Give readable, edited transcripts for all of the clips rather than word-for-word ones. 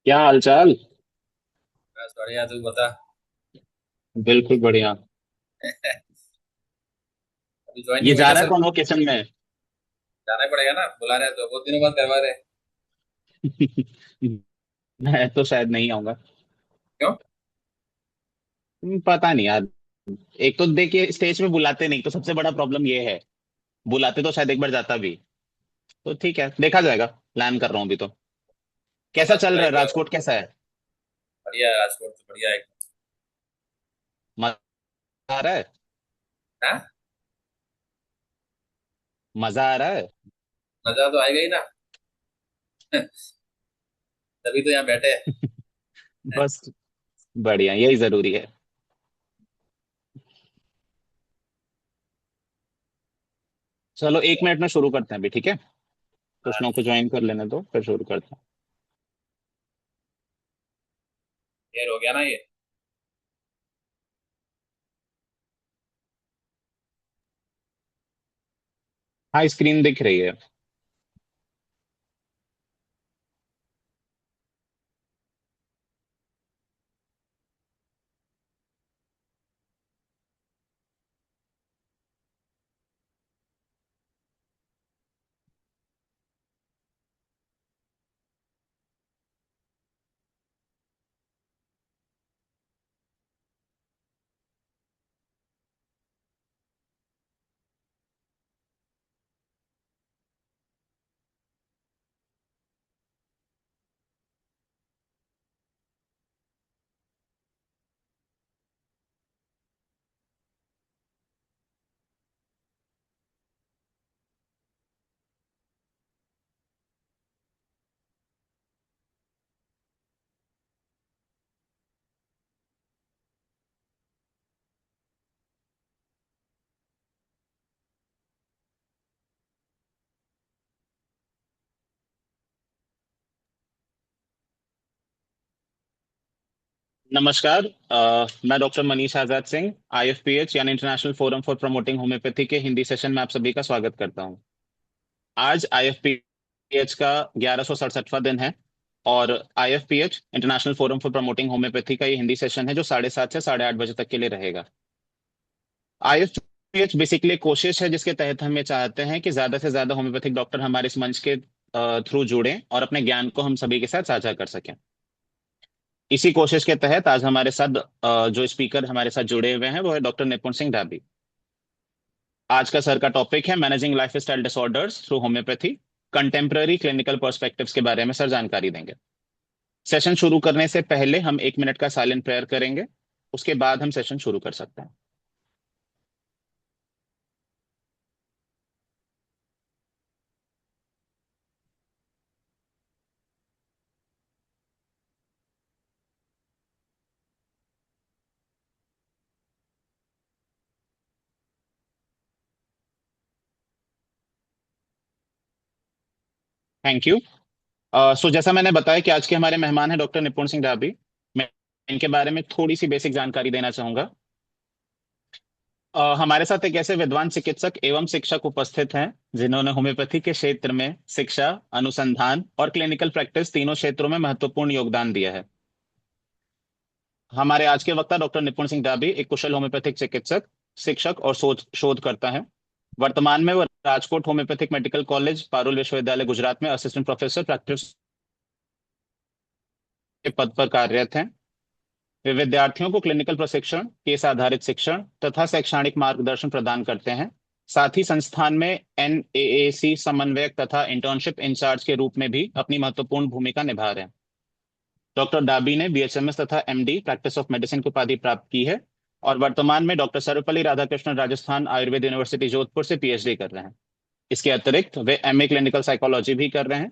क्या हाल चाल। बस बढ़िया। तू बता। बिल्कुल बढ़िया। अभी ज्वाइन नहीं ये हुई जा ना रहा है सर। कॉन्वोकेशन में। जाना ही पड़ेगा ना, बुला रहे हैं तो बहुत दिनों बाद करवा रहे हैं। मैं तो शायद नहीं आऊंगा। क्यों? पता नहीं यार। एक तो देखिए स्टेज पे बुलाते नहीं तो सबसे बड़ा प्रॉब्लम ये है। बुलाते तो शायद एक बार जाता भी। तो ठीक है, देखा जाएगा। प्लान कर रहा हूँ अभी तो। कैसा हाँ चल जुलाई रहा है, में होगा। राजकोट कैसा है? बढ़िया है, राजकोट तो बढ़िया है। मजा आ रहा है? हाँ। मजा आ रहा है? मजा तो आएगा ही ना। तभी तो यहाँ बैठे हैं। बस। बढ़िया, यही जरूरी है। चलो 1 मिनट में शुरू करते हैं अभी, ठीक है? कुछ हाँ लोगों को ठीक है। ज्वाइन कर लेने दो, फिर शुरू करते हैं। देर हो गया ना ये। हाँ, स्क्रीन दिख रही है। नमस्कार। मैं डॉक्टर मनीष आजाद सिंह, आईएफपीएच यानी international forum for promoting homeopathy के हिंदी सेशन में आप सभी का स्वागत करता हूं। आज आईएफपीएच का 1167वां दिन है। और IFPH international forum for promoting homoeopathy का ये हिंदी सेशन है जो 7:30 से 8:30 बजे तक के लिए रहेगा। आईएफपीएच बेसिकली एक कोशिश है जिसके तहत हम ये चाहते हैं कि ज्यादा से ज्यादा होम्योपैथिक डॉक्टर हमारे इस मंच के थ्रू जुड़ें और अपने ज्ञान को हम सभी के साथ साझा कर सकें। इसी कोशिश के तहत आज हमारे साथ जो स्पीकर हमारे साथ जुड़े हुए हैं वो है डॉक्टर निपुण सिंह ढाबी। आज का सर का टॉपिक है managing life style disorders through homeopathy, contemporary clinical perspectives के बारे में सर जानकारी देंगे। सेशन शुरू करने से पहले हम 1 मिनट का साइलेंट प्रेयर करेंगे। उसके बाद हम सेशन शुरू कर सकते हैं। Thank you. सो जैसा मैंने बताया कि आज के हमारे मेहमान हैं डॉक्टर निपुण सिंह ढाबी। मैं इनके बारे में थोड़ी सी बेसिक जानकारी देना चाहूंगा। हमारे साथ एक ऐसे विद्वान चिकित्सक एवं शिक्षक उपस्थित हैं जिन्होंने होम्योपैथी के क्षेत्र में शिक्षा, अनुसंधान और क्लिनिकल प्रैक्टिस तीनों क्षेत्रों में महत्वपूर्ण योगदान दिया है। हमारे आज के वक्ता डॉक्टर निपुण सिंह डाबी एक कुशल होम्योपैथिक चिकित्सक, शिक्षक और शोधकर्ता हैं। वर्तमान में वो Rajkot homeopathic medical college, Parul विश्वविद्यालय गुजरात में असिस्टेंट प्रोफेसर प्रैक्टिस के पद पर कार्यरत हैं। वे विद्यार्थियों को क्लिनिकल प्रशिक्षण, केस आधारित शिक्षण तथा शैक्षणिक मार्गदर्शन प्रदान करते हैं। साथ ही संस्थान में एनएएसी समन्वयक तथा इंटर्नशिप इंचार्ज के रूप में भी अपनी महत्वपूर्ण भूमिका निभा रहे हैं। डॉक्टर डाबी ने बीएचएमएस तथा एमडी प्रैक्टिस ऑफ मेडिसिन की उपाधि प्राप्त की है और वर्तमान में डॉक्टर सर्वपल्ली राधाकृष्णन राजस्थान आयुर्वेद यूनिवर्सिटी जोधपुर से पीएचडी कर रहे हैं। इसके अतिरिक्त वे एमए क्लिनिकल साइकोलॉजी भी कर रहे हैं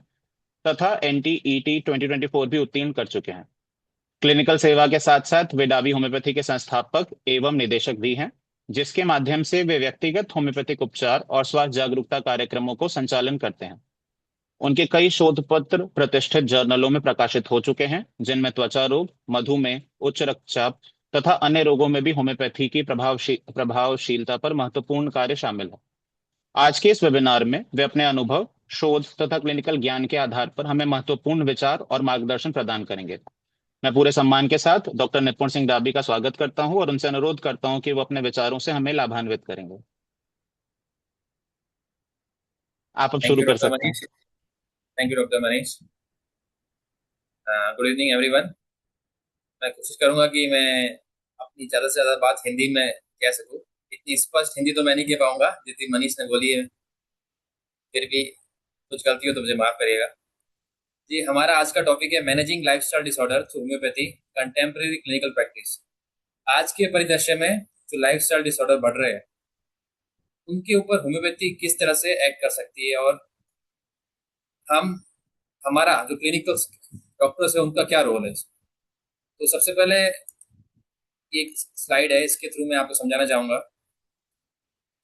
तथा एनटीईटी 2024 भी उत्तीर्ण कर चुके हैं। क्लिनिकल सेवा के साथ साथ वे डाबी होम्योपैथी के संस्थापक एवं निदेशक भी हैं, जिसके माध्यम से वे व्यक्तिगत होम्योपैथिक उपचार और स्वास्थ्य जागरूकता कार्यक्रमों को संचालन करते हैं। उनके कई शोध पत्र प्रतिष्ठित जर्नलों में प्रकाशित हो चुके हैं, जिनमें त्वचा रोग, मधुमेह, उच्च रक्तचाप तथा अन्य रोगों में भी होम्योपैथी की प्रभावशीलता पर महत्वपूर्ण कार्य शामिल है। आज के इस वेबिनार में वे अपने अनुभव, शोध तथा क्लिनिकल ज्ञान के आधार पर हमें महत्वपूर्ण विचार और मार्गदर्शन प्रदान करेंगे। मैं पूरे सम्मान के साथ डॉक्टर निपुण सिंह डाबी का स्वागत करता हूं और उनसे अनुरोध करता हूं कि वो अपने विचारों से हमें लाभान्वित करेंगे। आप अब थैंक शुरू यू कर डॉक्टर सकते हैं। Manish. Thank you doctor Manish. Good evening everyone. मैं कोशिश करूंगा कि मैं अपनी ज़्यादा से ज़्यादा बात हिंदी में कह सकूं। इतनी स्पष्ट हिंदी तो मैं नहीं कह पाऊंगा जितनी मनीष ने बोली है। फिर भी कुछ गलती हो तो मुझे माफ करिएगा। जी, हमारा आज का टॉपिक है managing lifestyle disorder through homeopathy contemporary clinical practice. आज के परिदृश्य में जो लाइफस्टाइल डिसऑर्डर बढ़ रहे हैं उनके ऊपर होम्योपैथी किस तरह से एक्ट कर सकती है, और हम हमारा जो क्लिनिकल डॉक्टर्स है उनका क्या रोल है। तो सबसे पहले एक स्लाइड है, इसके थ्रू मैं आपको समझाना चाहूंगा।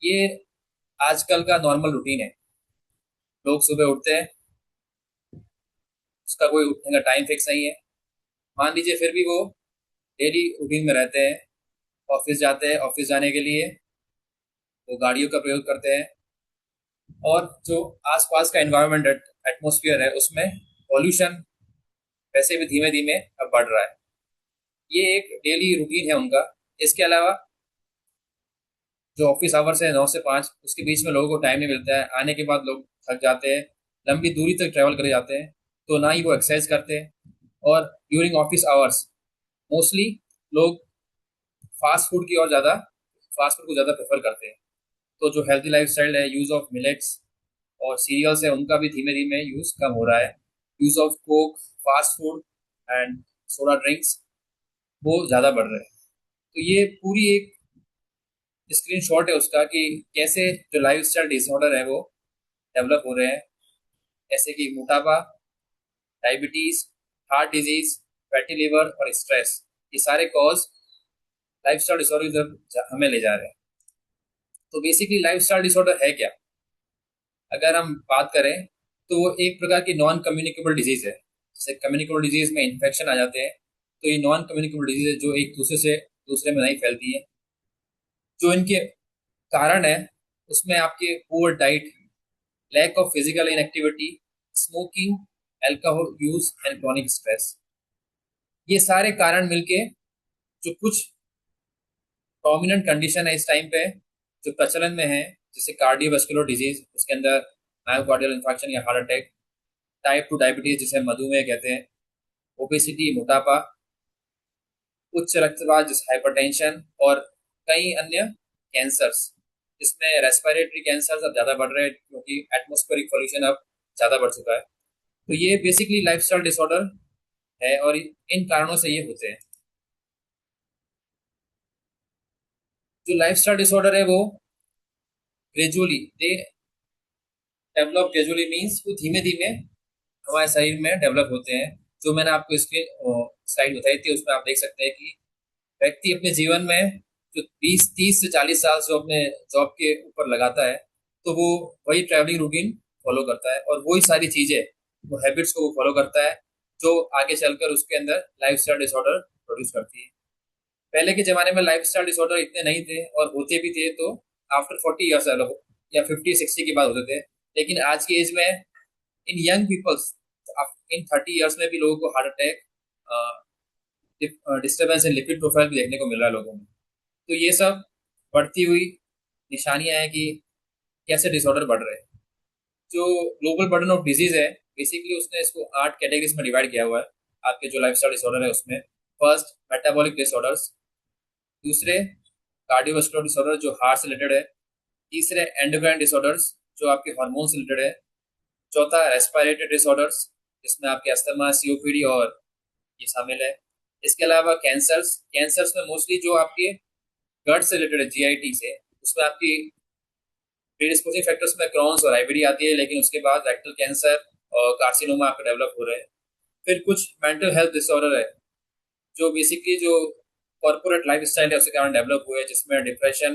ये आजकल का नॉर्मल रूटीन है। लोग सुबह उठते हैं, उसका कोई उठने का टाइम फिक्स नहीं है। मान लीजिए फिर भी वो डेली रूटीन में रहते हैं। ऑफिस जाते हैं, ऑफिस जाने के लिए वो गाड़ियों का प्रयोग करते हैं, और जो आसपास का एनवायरनमेंट एटमोसफियर है उसमें पॉल्यूशन वैसे भी धीमे धीमे अब बढ़ रहा है। ये एक डेली रूटीन है उनका। इसके अलावा जो ऑफिस आवर्स है 9 से 5, उसके बीच में लोगों को टाइम नहीं मिलता है। आने के बाद लोग थक जाते हैं, लंबी दूरी तक ट्रैवल करे जाते हैं, तो ना ही वो एक्सरसाइज करते हैं। और ड्यूरिंग ऑफिस आवर्स मोस्टली लोग फास्ट फूड की और ज़्यादा फास्ट फूड को ज़्यादा प्रेफर करते हैं। तो जो हेल्थी लाइफस्टाइल है, यूज़ ऑफ मिलेट्स और सीरियल्स है, उनका भी धीमे धीमे यूज़ कम हो रहा है। Use of Coke, fast food and soda drinks वो ज़्यादा बढ़ रहे हैं। तो ये पूरी एक स्क्रीन शॉट है उसका कि कैसे जो लाइफ स्टाइल डिसऑर्डर है वो डेवलप हो रहे हैं, जैसे कि मोटापा, diabetes, heart disease, fatty liver और स्ट्रेस। ये सारे कॉज लाइफ स्टाइल डिसऑर्डर की तरफ हमें ले जा रहे हैं। तो बेसिकली लाइफ स्टाइल डिसऑर्डर है क्या, अगर हम बात करें तो वो एक प्रकार की नॉन कम्युनिकेबल डिजीज है। जैसे कम्युनिकेबल डिजीज में इन्फेक्शन आ जाते हैं, तो ये नॉन कम्युनिकेबल डिजीज है जो एक दूसरे से दूसरे में नहीं फैलती है। जो इनके कारण है उसमें आपके poor diet, lack of physical inactivity, smoking, alcohol use and chronic stress. ये सारे कारण मिलके जो कुछ प्रोमिनेंट कंडीशन है इस टाइम पे जो प्रचलन में है, जैसे कार्डियोवास्कुलर डिजीज, उसके अंदर मायोकार्डियल इंफार्क्शन या हार्ट अटैक, टाइप 2 डायबिटीज जिसे मधुमेह कहते हैं, ओबेसिटी मोटापा, उच्च रक्तचाप जैसे हाइपरटेंशन, और कई अन्य कैंसर्स। इसमें रेस्पिरेटरी कैंसर अब ज़्यादा बढ़ रहे हैं क्योंकि एटमॉस्फेरिक पोल्यूशन अब ज़्यादा बढ़ चुका है। तो ये बेसिकली लाइफस्टाइल डिसऑर्डर है और इन कारणों से ये होते हैं। जो लाइफस्टाइल डिसऑर्डर है वो gradually they develop, gradually means वो धीमे धीमे हमारे शरीर में डेवलप होते हैं। जो मैंने आपको स्क्रीन स्लाइड बताई थी उसमें आप देख सकते हैं कि व्यक्ति अपने जीवन में जो 20 30 से 40 साल जो अपने जॉब के ऊपर लगाता है, तो वो वही ट्रैवलिंग रूटीन फॉलो करता है और वही सारी चीजें, वो हैबिट्स को वो फॉलो करता है जो आगे चलकर उसके अंदर लाइफस्टाइल डिसऑर्डर प्रोड्यूस करती है। पहले के जमाने में लाइफस्टाइल डिसऑर्डर इतने नहीं थे, और होते भी थे तो आफ्टर 40 ईयर्स या 50 60 के बाद होते थे। लेकिन आज की एज में इन यंग पीपल्स, इन 30 ईयर्स में भी लोगों को heart attack, disturbance in lipid profile भी देखने को मिल रहा है लोगों में। तो ये सब बढ़ती हुई निशानियां हैं कि कैसे डिसऑर्डर बढ़ रहे हैं। जो ग्लोबल बर्डन ऑफ डिजीज है, बेसिकली उसने इसको 8 कैटेगरीज में डिवाइड किया हुआ है। आपके जो लाइफस्टाइल डिसऑर्डर है उसमें फर्स्ट मेटाबॉलिक डिसऑर्डर्स, दूसरे कार्डियोवास्कुलर डिसऑर्डर जो हार्ट से रिलेटेड है, तीसरे एंडोक्राइन डिसऑर्डर्स जो आपके हार्मोन से रिलेटेड है, चौथा रेस्पिरेटरी डिसऑर्डर्स जिसमें आपके अस्थमा, सीओपीडी और ये शामिल है। इसके अलावा कैंसर्स, कैंसर्स में मोस्टली जो आपके गट से रिलेटेड है, जीआईटी से, उसमें आपकी प्रीडिस्पोजिंग फैक्टर्स में क्रॉन्स और आईबीडी आती है, लेकिन उसके बाद रेक्टल कैंसर और कार्सिनोमा आपके डेवलप हो रहे हैं। फिर कुछ मेंटल हेल्थ डिसऑर्डर है जो बेसिकली जो कॉर्पोरेट लाइफ स्टाइल है उसके कारण डेवलप हुए हैं, जिसमें डिप्रेशन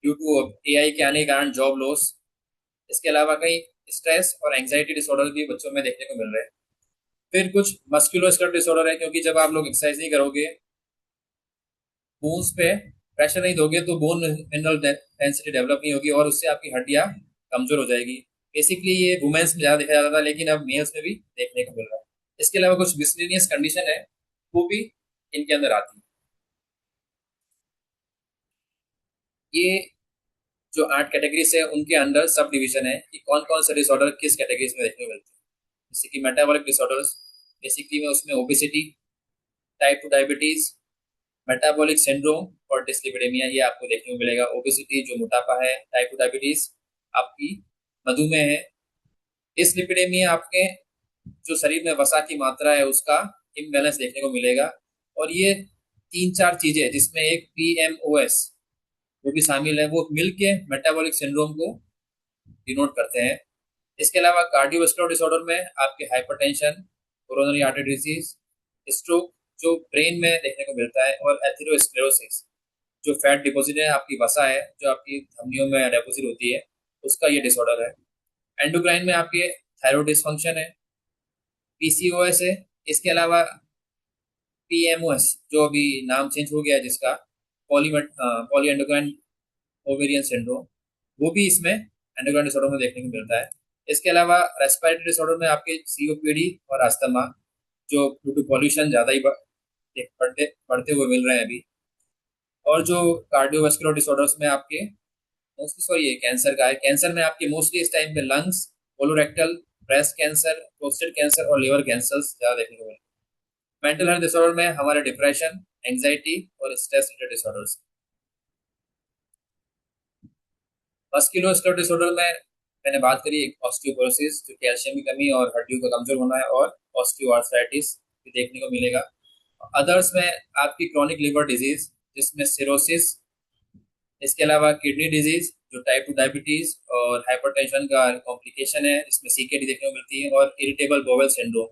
ड्यू टू एआई के आने के कारण जॉब लॉस। इसके अलावा कई स्ट्रेस और एंग्जाइटी डिसऑर्डर भी बच्चों में देखने को मिल रहे हैं। फिर कुछ मस्कुलोस्केलेटल डिसऑर्डर है, क्योंकि जब आप लोग एक्सरसाइज नहीं करोगे, बोन्स पे प्रेशर नहीं दोगे, तो बोन मिनरल डेंसिटी डेवलप नहीं होगी और उससे आपकी हड्डियां कमजोर हो जाएगी। बेसिकली ये वुमेन्स में ज़्यादा देखा जाता था, लेकिन अब मेल्स में भी देखने को मिल रहा है। इसके अलावा कुछ मिसलेनियस कंडीशन है, वो भी इनके अंदर आती है। ये जो 8 कैटेगरीज है उनके अंडर सब डिवीजन है कि कौन कौन से डिसऑर्डर किस कैटेगरीज में देखने को मिलते हैं। जैसे कि मेटाबॉलिक डिसऑर्डर्स, बेसिकली में उसमें obesity, type 2 diabetes, metabolic syndrome और डिसलिपिडेमिया, ये आपको देखने को मिलेगा। ओबेसिटी जो मोटापा है, टाइप 2 डायबिटीज आपकी मधुमेह है, डिसलिपिडेमिया आपके जो शरीर में वसा की मात्रा है उसका इम्बैलेंस देखने को मिलेगा। और ये 3-4 चीजें जिसमें एक पीएमओएस वो भी शामिल है, वो मिलके मेटाबॉलिक सिंड्रोम को डिनोट करते हैं। इसके अलावा कार्डियोवास्कुलर डिसऑर्डर में आपके hypertension, coronary artery disease, stroke जो ब्रेन में देखने को मिलता है, और एथेरोस्क्लेरोसिस जो फैट डिपॉजिट है, आपकी वसा है जो आपकी धमनियों में डिपॉजिट होती है, उसका ये डिसऑर्डर है। एंडोक्राइन में आपके थायराइड डिसफंक्शन है, पीसीओएस है। इसके अलावा पीएमओएस जो अभी नाम चेंज हो गया है जिसका, पॉली एंडोक्राइन ओवेरियन सिंड्रोम, वो भी इसमें एंडोक्राइन डिसऑर्डर में देखने को मिलता है। इसके अलावा रेस्पिरेटरी डिसऑर्डर में आपके सीओपीडी और अस्थमा जो ड्यू टू पॉल्यूशन ज़्यादा ही बढ़ते बढ़ते हुए मिल रहे हैं अभी। और जो कार्डियोवास्कुलर डिसऑर्डर्स में आपके मोस्टली, सॉरी ये कैंसर का है, कैंसर में आपके मोस्टली इस टाइम पे lungs, colorectal, breast cancer, prostate cancer और लिवर कैंसर ज़्यादा देखने को मिलते हैं। मेंटल हेल्थ डिसऑर्डर में हमारे डिप्रेशन, एंग्जाइटी और stress related disorders. Musculoskeletal disorder में मैंने बात करी, एक ऑस्टियोपोरोसिस जो कैल्शियम की कमी और हड्डियों का कमजोर होना है, और ऑस्टियोआर्थराइटिस भी देखने को मिलेगा। अदर्स में आपकी क्रॉनिक लिवर डिजीज जिसमें सिरोसिस, इसके अलावा किडनी डिजीज जो टाइप 2 डायबिटीज और हाइपरटेंशन का कॉम्प्लिकेशन है, इसमें सीकेडी देखने को मिलती है, और इरिटेबल बोवेल सिंड्रोम,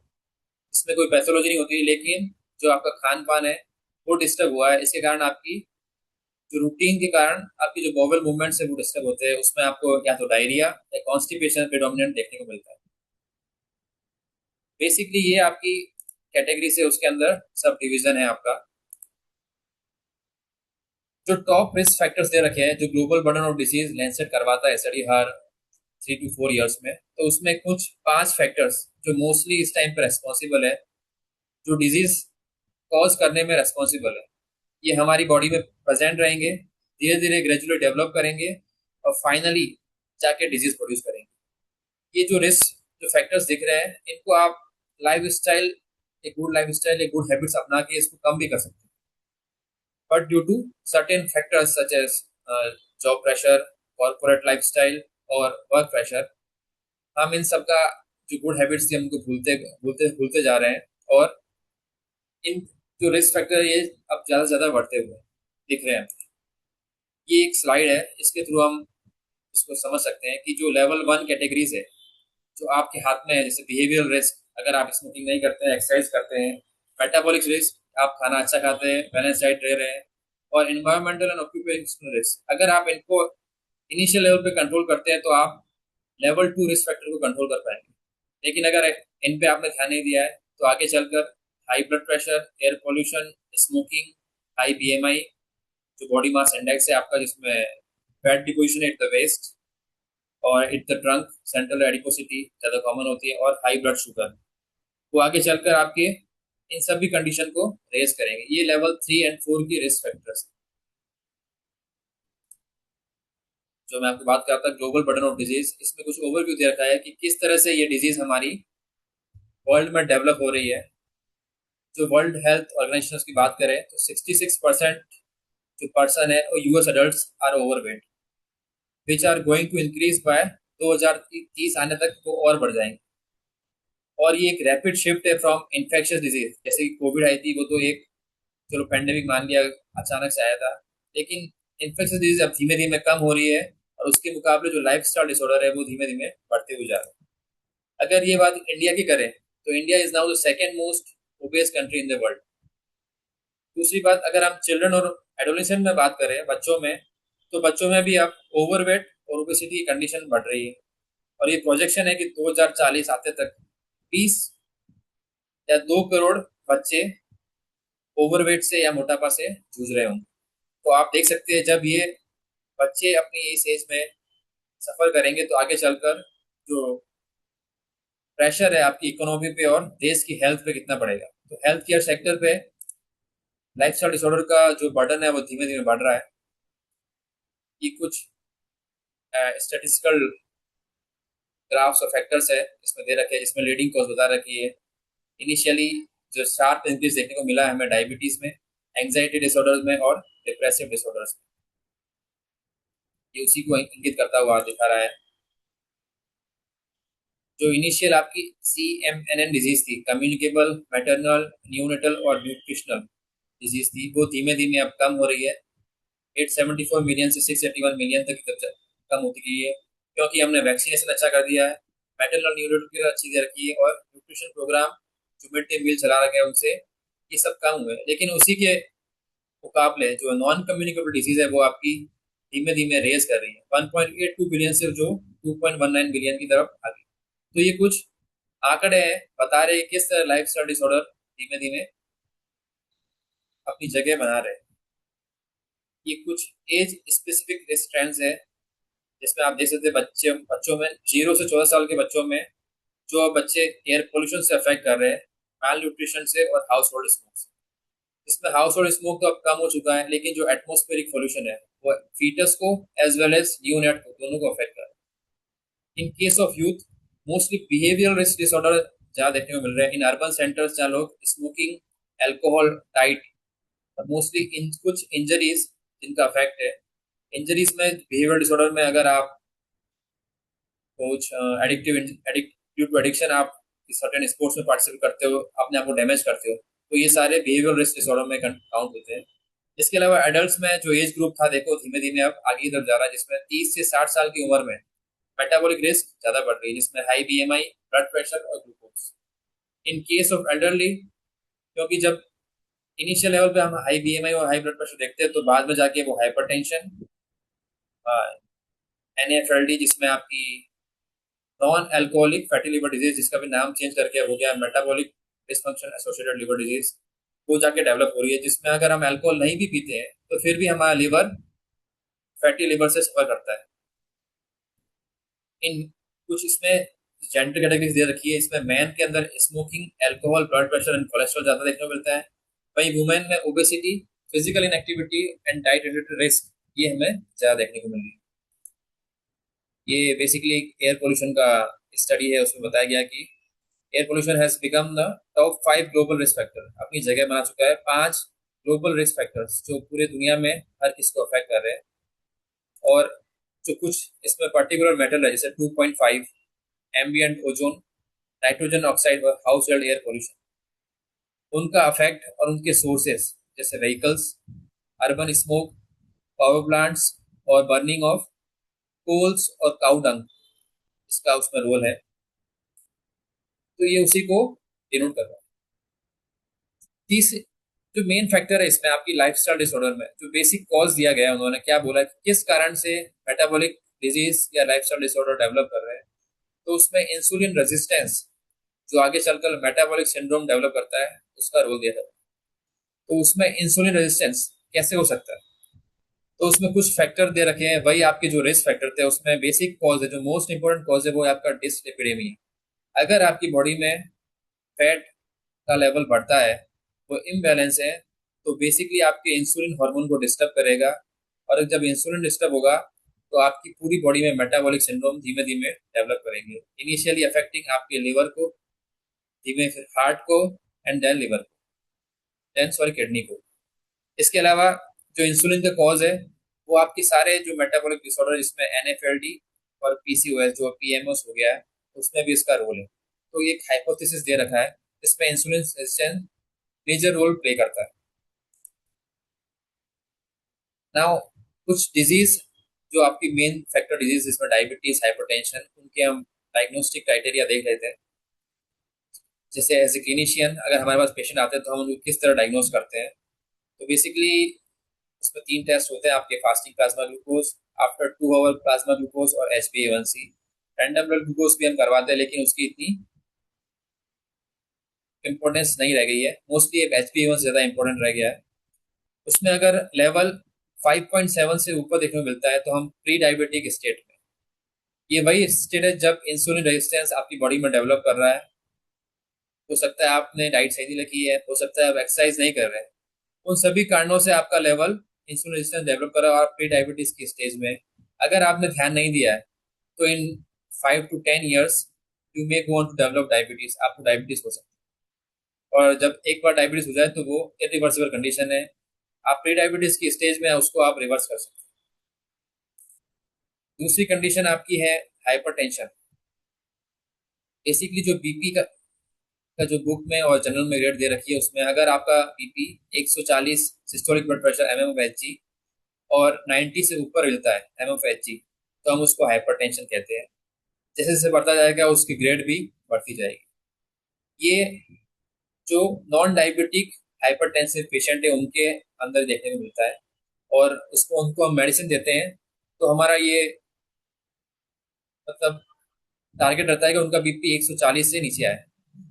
इसमें कोई पैथोलॉजी नहीं होती, लेकिन जो आपका खान पान है वो डिस्टर्ब हुआ है, इसके कारण आपकी जो रूटीन के कारण आपकी जो बोवेल मूवमेंट्स है वो डिस्टर्ब होते हैं, उसमें आपको या तो डायरिया या कॉन्स्टिपेशन प्रेडोमिनेंट देखने को मिलता है। बेसिकली ये आपकी कैटेगरी से उसके अंदर सब डिवीजन है आपका। जो टॉप रिस्क फैक्टर्स दे रखे हैं, जो global burden of disease Lancet करवाता है स्टडी हर 3 to 4 years में, तो उसमें कुछ 5 फैक्टर्स जो मोस्टली इस टाइम पर रेस्पॉन्सिबल है, जो डिजीज कॉज करने में रेस्पॉन्सिबल है, ये हमारी बॉडी में प्रेजेंट रहेंगे, धीरे धीरे ग्रेजुअली डेवलप करेंगे और फाइनली जाके डिजीज प्रोड्यूस करेंगे। ये जो रिस्क जो फैक्टर्स दिख रहे हैं, इनको आप लाइफ स्टाइल, एक गुड लाइफ स्टाइल, एक गुड हैबिट्स अपना के इसको कम भी कर सकते हैं। But due to certain factors such as job pressure, corporate lifestyle और वर्क प्रेशर, हम इन सब का जो गुड हैबिट्स थी हमको भूलते भूलते भूलते जा रहे हैं, और इन जो रिस्क फैक्टर है ये अब ज़्यादा से ज़्यादा बढ़ते हुए दिख रहे हैं। ये एक स्लाइड है, इसके थ्रू हम इसको समझ सकते हैं कि जो लेवल 1 कैटेगरीज है जो आपके हाथ में है, जैसे बिहेवियरल रिस्क, अगर आप स्मोकिंग नहीं करते हैं, एक्सरसाइज करते हैं, मेटाबॉलिक रिस्क, आप खाना अच्छा खाते हैं, बैलेंस डाइट रह रहे हैं, और एनवायरमेंटल एंड ऑक्यूपेशनल रिस्क, अगर आप इनको इनिशियल लेवल पे कंट्रोल करते हैं तो आप लेवल 2 रिस्क फैक्टर को कंट्रोल कर पाएंगे। लेकिन अगर इन पे आपने ध्यान नहीं दिया है तो आगे चलकर high blood pressure, air pollution, smoking, high BMI जो बॉडी मास इंडेक्स है आपका, जिसमें fat deposition at the waist और at the trunk, central adiposity ज़्यादा कॉमन होती है, और हाई ब्लड शुगर, वो आगे चलकर आपके इन सभी कंडीशन को रेज करेंगे। ये लेवल 3 और 4 की रिस्क फैक्टर्स जो मैं आपको बात करता ग्लोबल बर्डन ऑफ डिजीज, इसमें कुछ ओवरव्यू दे रखा है कि किस तरह से ये डिजीज हमारी वर्ल्ड में डेवलप हो रही है। जो वर्ल्ड हेल्थ ऑर्गेनाइजेशन की बात करें तो 66% जो पर्सन है वो US adult are overweight, which are going to increase by 2030 आने तक वो और बढ़ जाएंगे। और ये एक रैपिड शिफ्ट है फ्रॉम इन्फेक्शियस डिजीज, जैसे कि कोविड आई थी, वो तो एक चलो पेंडेमिक मान लिया, अचानक से आया था, लेकिन इन्फेक्शियस डिजीज अब धीमे धीमे कम हो रही है, और उसके मुकाबले जो लाइफ स्टाइल डिसऑर्डर है वो धीमे धीमे बढ़ते हुए जा रहे हैं। अगर ये बात इंडिया की करें तो India is now the second most obese country in the world. दूसरी बात, अगर हम चिल्ड्रन और एडोलेसेंट में बात करें, बच्चों में, तो बच्चों में भी अब ओवरवेट और ओबेसिटी की कंडीशन बढ़ रही है, और ये प्रोजेक्शन है कि 2040 आते तक 20 या 2 करोड़ बच्चे ओवरवेट से या मोटापा से जूझ रहे होंगे। तो आप देख सकते हैं जब ये बच्चे अपनी इस एज में सफर करेंगे तो आगे चलकर जो प्रेशर है आपकी इकोनॉमी पे और देश की हेल्थ पे कितना पड़ेगा। तो हेल्थ केयर सेक्टर पे लाइफस्टाइल डिसऑर्डर का जो बर्डन है वो धीमे धीमे बढ़ रहा है। ये कुछ स्टेटिस्टिकल ग्राफ्स और फैक्टर्स है इसमें दे रखे हैं, जिसमें लीडिंग कॉज बता रखी है। इनिशियली जो शार्प इंक्रीज देखने को मिला है हमें डायबिटीज में, एंजाइटी डिसऑर्डर्स में और डिप्रेसिव डिसऑर्डर्स में। ये उसी को इंगित करता हुआ दिखा रहा है। जो इनिशियल आपकी CMNN डिजीज थी, कम्युनिकेबल मैटरनल न्यूनेटल और न्यूट्रिशनल डिजीज थी, वो धीमे धीमे अब कम हो रही है। 874 मिलियन से 681 मिलियन तक कम होती गई है, क्योंकि हमने वैक्सीनेशन अच्छा कर दिया है, मैटरनल न्यूनेटल केयर अच्छी दे रखी है और न्यूट्रिशन प्रोग्राम जो मिड डे मील चला रखे हैं उनसे ये सब कम हुए। लेकिन उसी के मुकाबले जो नॉन कम्युनिकेबल डिजीज है वो आपकी धीमे धीमे रेज कर रही है, 1.82 बिलियन से जो 2.19 बिलियन की तरफ आ गई। तो ये कुछ आंकड़े हैं, बता रहे हैं किस तरह लाइफस्टाइल डिसऑर्डर धीमे धीमे अपनी जगह बना रहे हैं। ये कुछ एज स्पेसिफिक रिस्क ट्रेंड्स है, जिसमें आप देख सकते हैं बच्चों में 0 से 14 साल के बच्चों में जो बच्चे एयर पोल्यूशन से अफेक्ट कर रहे हैं, माल न्यूट्रिशन से और हाउस होल्ड स्मोक से। इसमें हाउस होल्ड स्मोक तो अब कम हो चुका है, लेकिन जो एटमोस्फेरिक पोल्यूशन है वो फीटस को एज वेल एज न्यूनेट को दोनों को अफेक्ट कर रहा है। इन case of youth mostly behavioural risk disorder जहाँ देखने को मिल रहे हैं इन अर्बन सेंटर्स, जहाँ लोग स्मोकिंग, एल्कोहल, डाइट और मोस्टली इन कुछ इंजरीज जिनका अफेक्ट है। इंजरीज में बिहेवियर डिसऑर्डर में अगर आप कुछ ड्यू टू एडिक्शन आप सर्टेन स्पोर्ट्स में पार्टिसिपेट करते हो, अपने आप को डैमेज करते हो, तो ये सारे बिहेवियर रिस्क डिसऑर्डर में काउंट होते हैं। इसके अलावा एडल्ट्स में जो एज ग्रुप था देखो धीमे धीमे अब आगे तरफ जा रहा है, जिसमें 30 से 60 साल की उम्र में मेटाबॉलिक रिस्क ज्यादा बढ़ रही है, जिसमें हाई BMI, ब्लड प्रेशर और glucose. In case of elderly, क्योंकि जब इनिशियल लेवल पे हम हाई BMI और हाई ब्लड प्रेशर देखते हैं तो बाद में जाके वो हाइपरटेंशन, NAFLD जिसमें आपकी non alcoholic fatty liver disease, जिसका भी नाम चेंज करके हो गया metabolic dysfunction associated liver disease, वो जाके डेवलप हो रही है, जिसमें अगर हम अल्कोहल नहीं भी पीते हैं तो फिर भी हमारा लिवर फैटी लिवर से सफर करता है। इन कुछ इसमें जेंडर कैटेगरीज दे रखी है, इसमें मैन के अंदर smoking, alcohol, blood pressure and cholesterol ज्यादा देखने को मिलता है। वहीं वुमेन में obesity, physical inactivity and diet related risk ये हमें ज्यादा देखने को मिल रही है। ये बेसिकली एयर पोल्यूशन का स्टडी है, उसमें बताया गया कि air pollution has become the top 5 global risk factor, अपनी जगह बना चुका है 5 ग्लोबल रिस्क फैक्टर्स जो पूरे दुनिया में हर किसी को अफेक्ट कर रहे हैं। और जो कुछ इसमें पर्टिकुलर मेटल है जैसे 2.5 एम्बिएंट ओजोन, नाइट्रोजन ऑक्साइड और हाउस होल्ड एयर पोल्यूशन, उनका अफेक्ट और उनके सोर्सेस जैसे vehicles, urban smoke, power plants और बर्निंग ऑफ कोल्स और काउ डंग, इसका उसमें रोल है। तो ये उसी को डिनोट कर रहा है। तीस जो मेन फैक्टर है इसमें आपकी लाइफस्टाइल डिसऑर्डर में जो बेसिक कॉज दिया गया है, उन्होंने क्या बोला कि किस कारण से मेटाबॉलिक डिजीज या लाइफस्टाइल डिसऑर्डर डेवलप कर रहे हैं, तो उसमें इंसुलिन रेजिस्टेंस जो आगे चलकर मेटाबॉलिक सिंड्रोम डेवलप करता है उसका रोल दिया जाता है। तो उसमें इंसुलिन रेजिस्टेंस कैसे हो सकता है, तो उसमें कुछ फैक्टर दे रखे हैं, वही आपके जो रिस्क फैक्टर थे उसमें बेसिक कॉज है, जो मोस्ट इंपोर्टेंट कॉज है वो है आपका डिसलिपिडेमिया। अगर आपकी बॉडी में फैट का लेवल बढ़ता है, वो इम्बैलेंस है, तो बेसिकली आपके इंसुलिन हार्मोन को डिस्टर्ब करेगा, और जब इंसुलिन डिस्टर्ब होगा तो आपकी पूरी बॉडी में मेटाबॉलिक सिंड्रोम धीमे धीमे डेवलप करेंगे, इनिशियली अफेक्टिंग आपके लिवर को, धीमे फिर हार्ट को एंड देन लिवर को, देन सॉरी किडनी को। इसके अलावा जो इंसुलिन का कॉज है वो आपके सारे जो मेटाबॉलिक डिसऑर्डर जिसमें NAFLD और PCOS जो PMOS हो गया है उसमें भी इसका रोल है। तो ये एक हाइपोथेसिस दे रखा है इसमें insulin resistance major role play करता है। नाउ कुछ डिजीज जो आपकी मेन फैक्टर डिजीज जिसमें डायबिटीज, हाइपरटेंशन, उनके हम डायग्नोस्टिक क्राइटेरिया देख लेते हैं। जैसे एज ए क्लिनिशियन अगर हमारे पास पेशेंट आते हैं तो हम उनको किस तरह डायग्नोज करते हैं, तो बेसिकली उसमें 3 टेस्ट होते हैं आपके, fasting plasma glucose, after 2 hour plasma glucose और HbA1c। रैंडम ब्लड ग्लूकोज भी हम करवाते हैं लेकिन उसकी इतनी इंपॉर्टेंस नहीं रह गई है, मोस्टली अब HbA1c ज्यादा इंपॉर्टेंट रह गया है। उसमें अगर लेवल 5.7 से ऊपर देखने को मिलता है तो हम प्री डायबिटिक स्टेट में, ये वही स्टेट है जब इंसुलिन रेजिस्टेंस आपकी बॉडी में डेवलप कर रहा है। हो सकता है आपने डाइट सही नहीं रखी है, हो सकता है आप एक्सरसाइज नहीं कर रहे हैं। उन सभी कारणों से आपका लेवल इंसुलिन रेजिस्टेंस डेवलप कर रहा है और प्री डायबिटीज की स्टेज में। अगर आपने ध्यान नहीं दिया है तो इन 5 to 10 years you may go on to develop diabetes, आपको डायबिटीज हो सकती है। और जब एक बार डायबिटीज हो जाए तो वो इरिवर्सिबल कंडीशन है। आप प्री डायबिटीज की स्टेज में है, उसको आप रिवर्स कर सकते हैं। दूसरी कंडीशन आपकी है हाइपरटेंशन। बेसिकली जो बीपी का जो बुक में और जनरल में रेट दे रखी है उसमें अगर आपका बीपी 140 सिस्टोलिक ब्लड प्रेशर एमएमओएचजी और 90 से ऊपर मिलता है एमएमओएचजी, तो हम उसको हाइपरटेंशन कहते हैं। जैसे जैसे बढ़ता जाएगा उसकी ग्रेड भी बढ़ती जाएगी। ये जो नॉन डायबिटिक हाइपरटेंसिव पेशेंट है उनके अंदर देखने को मिलता है, और उसको उनको हम मेडिसिन देते हैं तो हमारा ये मतलब टारगेट रहता है कि उनका बीपी 140 से नीचे आए।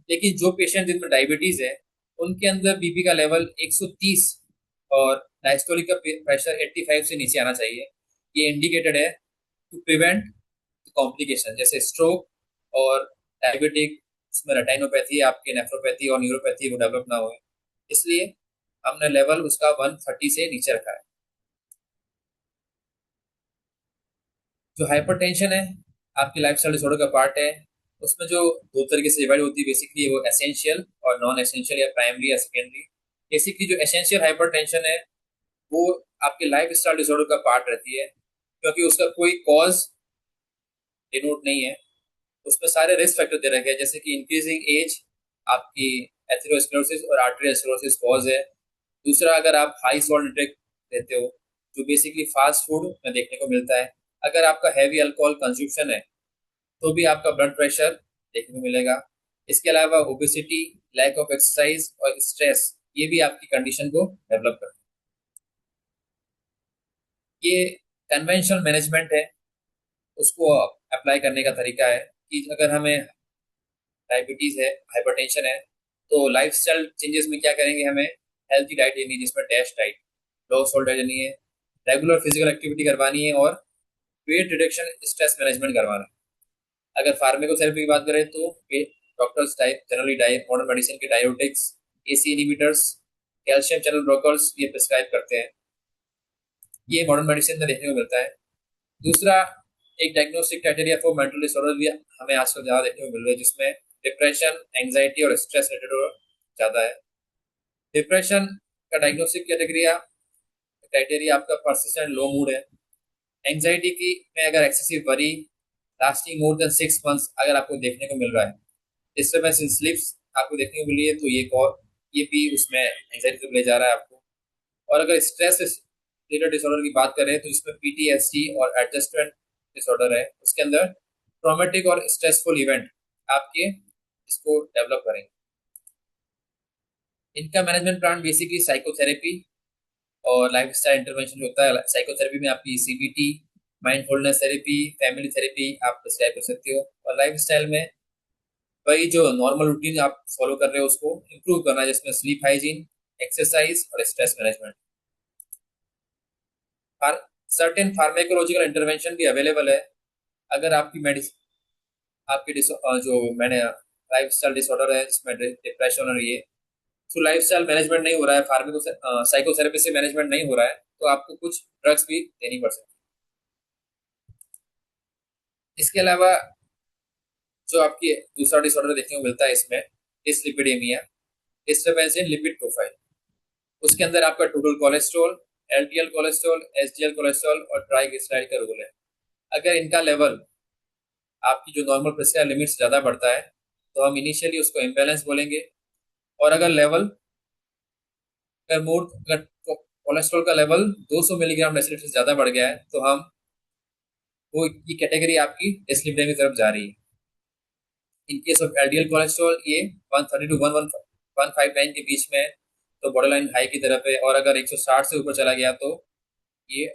लेकिन जो पेशेंट जिनमें डायबिटीज है उनके अंदर बीपी का लेवल 130 और डायस्टोलिक का प्रेशर 85 से नीचे आना चाहिए। ये इंडिकेटेड है टू प्रिवेंट कॉम्प्लिकेशन जैसे स्ट्रोक और डायबिटिक, इसमें रेटाइनोपैथी, आपके नेफ्रोपैथी और न्यूरोपैथी वो डेवलप ना हुए, इसलिए हमने लेवल उसका 130 से नीचे रखा है। जो हाइपरटेंशन है आपकी लाइफस्टाइल डिसऑर्डर का पार्ट है। उसमें जो दो तरीके से डिवाइड होती है बेसिकली, वो एसेंशियल और नॉन एसेंशियल या प्राइमरी या सेकेंडरी। बेसिकली जो एसेंशियल हाइपरटेंशन है वो आपके लाइफस्टाइल डिसऑर्डर का पार्ट रहती है, क्योंकि उसका कोई कॉज डिनोट नहीं है। उसमें सारे रिस्क फैक्टर दे रखे हैं, जैसे कि इंक्रीजिंग एज, आपकी एथेरोस्क्लेरोसिस और आर्टेरियोस्क्लेरोसिस कॉज है। दूसरा, अगर आप हाई सॉल्ट इंटेक लेते हो जो बेसिकली फास्ट फूड में देखने को मिलता है। अगर आपका हैवी अल्कोहल कंज्यूप्शन है तो भी आपका ब्लड प्रेशर देखने को मिलेगा। इसके अलावा ओबेसिटी, लैक ऑफ एक्सरसाइज और स्ट्रेस, ये भी आपकी कंडीशन को डेवलप करते हैं। ये कन्वेंशनल मैनेजमेंट है, उसको अप्लाई करने का तरीका है कि अगर हमें डायबिटीज है, हाइपरटेंशन है, तो लाइफस्टाइल चेंजेस में क्या करेंगे, हमें हेल्थी डाइट लेनी है जिसमें डैश डाइट, लो सॉल्ट डाइट लेनी है, रेगुलर फिजिकल एक्टिविटी करवानी है और वेट रिडक्शन, स्ट्रेस मैनेजमेंट करवाना है। अगर फार्मेकोथेरेपी की बात करें तो डॉक्टर्स जनरली मॉडर्न मेडिसिन के diuretics, ACE inhibitors, calcium channel blockers ये प्रिस्क्राइब करते हैं। ये मॉडर्न मेडिसिन में देखने को मिलता है। दूसरा, एक diagnostic criteria for mental disorder भी हमें आजकल ज़्यादा देखने को मिल रहा है, जिसमें डिप्रेशन, एंग्जाइटी और स्ट्रेस रिलेटेड ज़्यादा है। डिप्रेशन का डायग्नोस्टिक क्राइटेरिया आपका पर्सिस्टेंट लो मूड है। एंग्जाइटी की में अगर excessive worry lasting more than 6 months अगर आपको देखने को मिल रहा है, डिस्टर्बेंस इन स्लीप्स आपको देखने को मिली है, तो ये भी उसमें एंग्जाइटी ले जा रहा है आपको। और अगर स्ट्रेस रिलेटेड डिसऑर्डर की बात करें तो इसमें पीटीएसडी और एडजस्टमेंट डिसऑर्डर है, उसके अंदर ट्रॉमेटिक और स्ट्रेसफुल इवेंट आपके इसको डेवलप करेंगे। इनका मैनेजमेंट प्लान बेसिकली साइकोथेरेपी और लाइफस्टाइल इंटरवेंशन होता है। साइकोथेरेपी में आपकी CBT, mindfulness therapy, family therapy आप प्रिस्क्राइब कर सकते हो, और लाइफस्टाइल में वही जो नॉर्मल रूटीन आप फॉलो कर रहे हो उसको इम्प्रूव करना है, जिसमें स्लीप हाइजीन, एक्सरसाइज और stress management. Certain pharmacological intervention भी अवेलेबल है। अगर आपकी मेडिसिन आपकी जो मैंने लाइफस्टाइल डिसऑर्डर है जिसमें डिप्रेशन और ये, तो लाइफस्टाइल मैनेजमेंट नहीं हो रहा है, फार्मेको साइकोथेरेपी से मैनेजमेंट नहीं हो रहा है, तो आपको कुछ ड्रग्स भी देनी पड़ सकती है। इसके अलावा जो आपकी दूसरा डिसऑर्डर देखने को मिलता है इसमें dyslipidemia, disturbance in lipid profile. उसके अंदर आपका total cholesterol, LDL cholesterol, HDL cholesterol और ट्राइग्लिसराइड का रोल है। अगर इनका लेवल आपकी जो नॉर्मल प्रेस्क्राइब लिमिट से ज़्यादा बढ़ता है तो हम इनिशियली उसको इम्बैलेंस बोलेंगे। और अगर लेवल अगर कोलेस्ट्रॉल का लेवल 200 मिलीग्राम डेसिलिटर से ज़्यादा बढ़ गया है तो हम वो ये कैटेगरी आपकी डिसलिपिडेमिया की तरफ जा रही है। इन केस ऑफ एलडीएल कोलेस्ट्रॉल ये 130 टू 159 के बीच में है, तो बॉर्डर लाइन हाई की तरफ है। और अगर 160 से ऊपर चला गया तो ये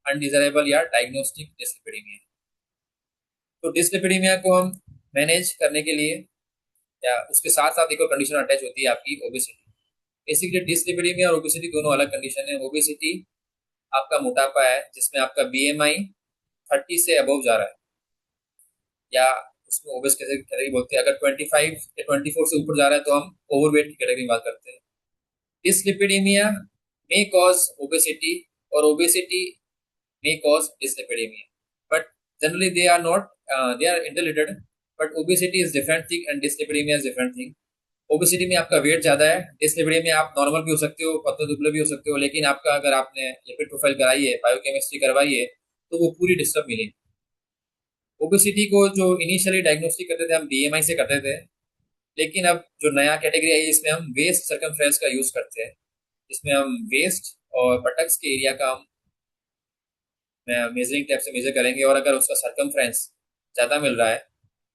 अनडिजायरेबल या डायग्नोस्टिक डिसलिपिडेमिया। तो डिसलिपिडेमिया को हम मैनेज करने के लिए या उसके साथ साथ एक और कंडीशन अटैच होती है आपकी ओबेसिटी। बेसिकली डिसलिपिडेमिया और ओबेसिटी दोनों अलग कंडीशन है। ओबेसिटी आपका मोटापा है जिसमें आपका बीएमआई 30 से अबव जा रहा है, या उसमें ओबेस कैटेगरी बोलते हैं। अगर 25 या 24 से ऊपर जा रहा है तो हम ओवरवेट की कैटेगरी में बात करते हैं। Dyslipidemia may cause obesity or obesity may cause dyslipidemia, but generally they are not, they are interrelated, but obesity is different thing and dyslipidemia is different thing. Obesity में आपका वेट ज्यादा है, dyslipidaemia में आप नॉर्मल भी हो सकते हो, पतले दुबले भी हो सकते हो, लेकिन आपका अगर आपने लिपिड प्रोफाइल कराई है, बायोकेमिस्ट्री करवाई है, तो वो पूरी डिस्टर्ब मिलेगी। ओबेसिटी को जो इनिशियली डायग्नोस्टिक करते थे हम बीएमआई से करते थे, लेकिन अब जो नया कैटेगरी आई है इसमें हम वेस्ट सर्कमफ्रेंस का यूज करते हैं, इसमें हम वेस्ट और बटक्स के एरिया का हम मेजरिंग टैप से मेजर करेंगे, और अगर उसका सर्कमफ्रेंस ज्यादा मिल रहा है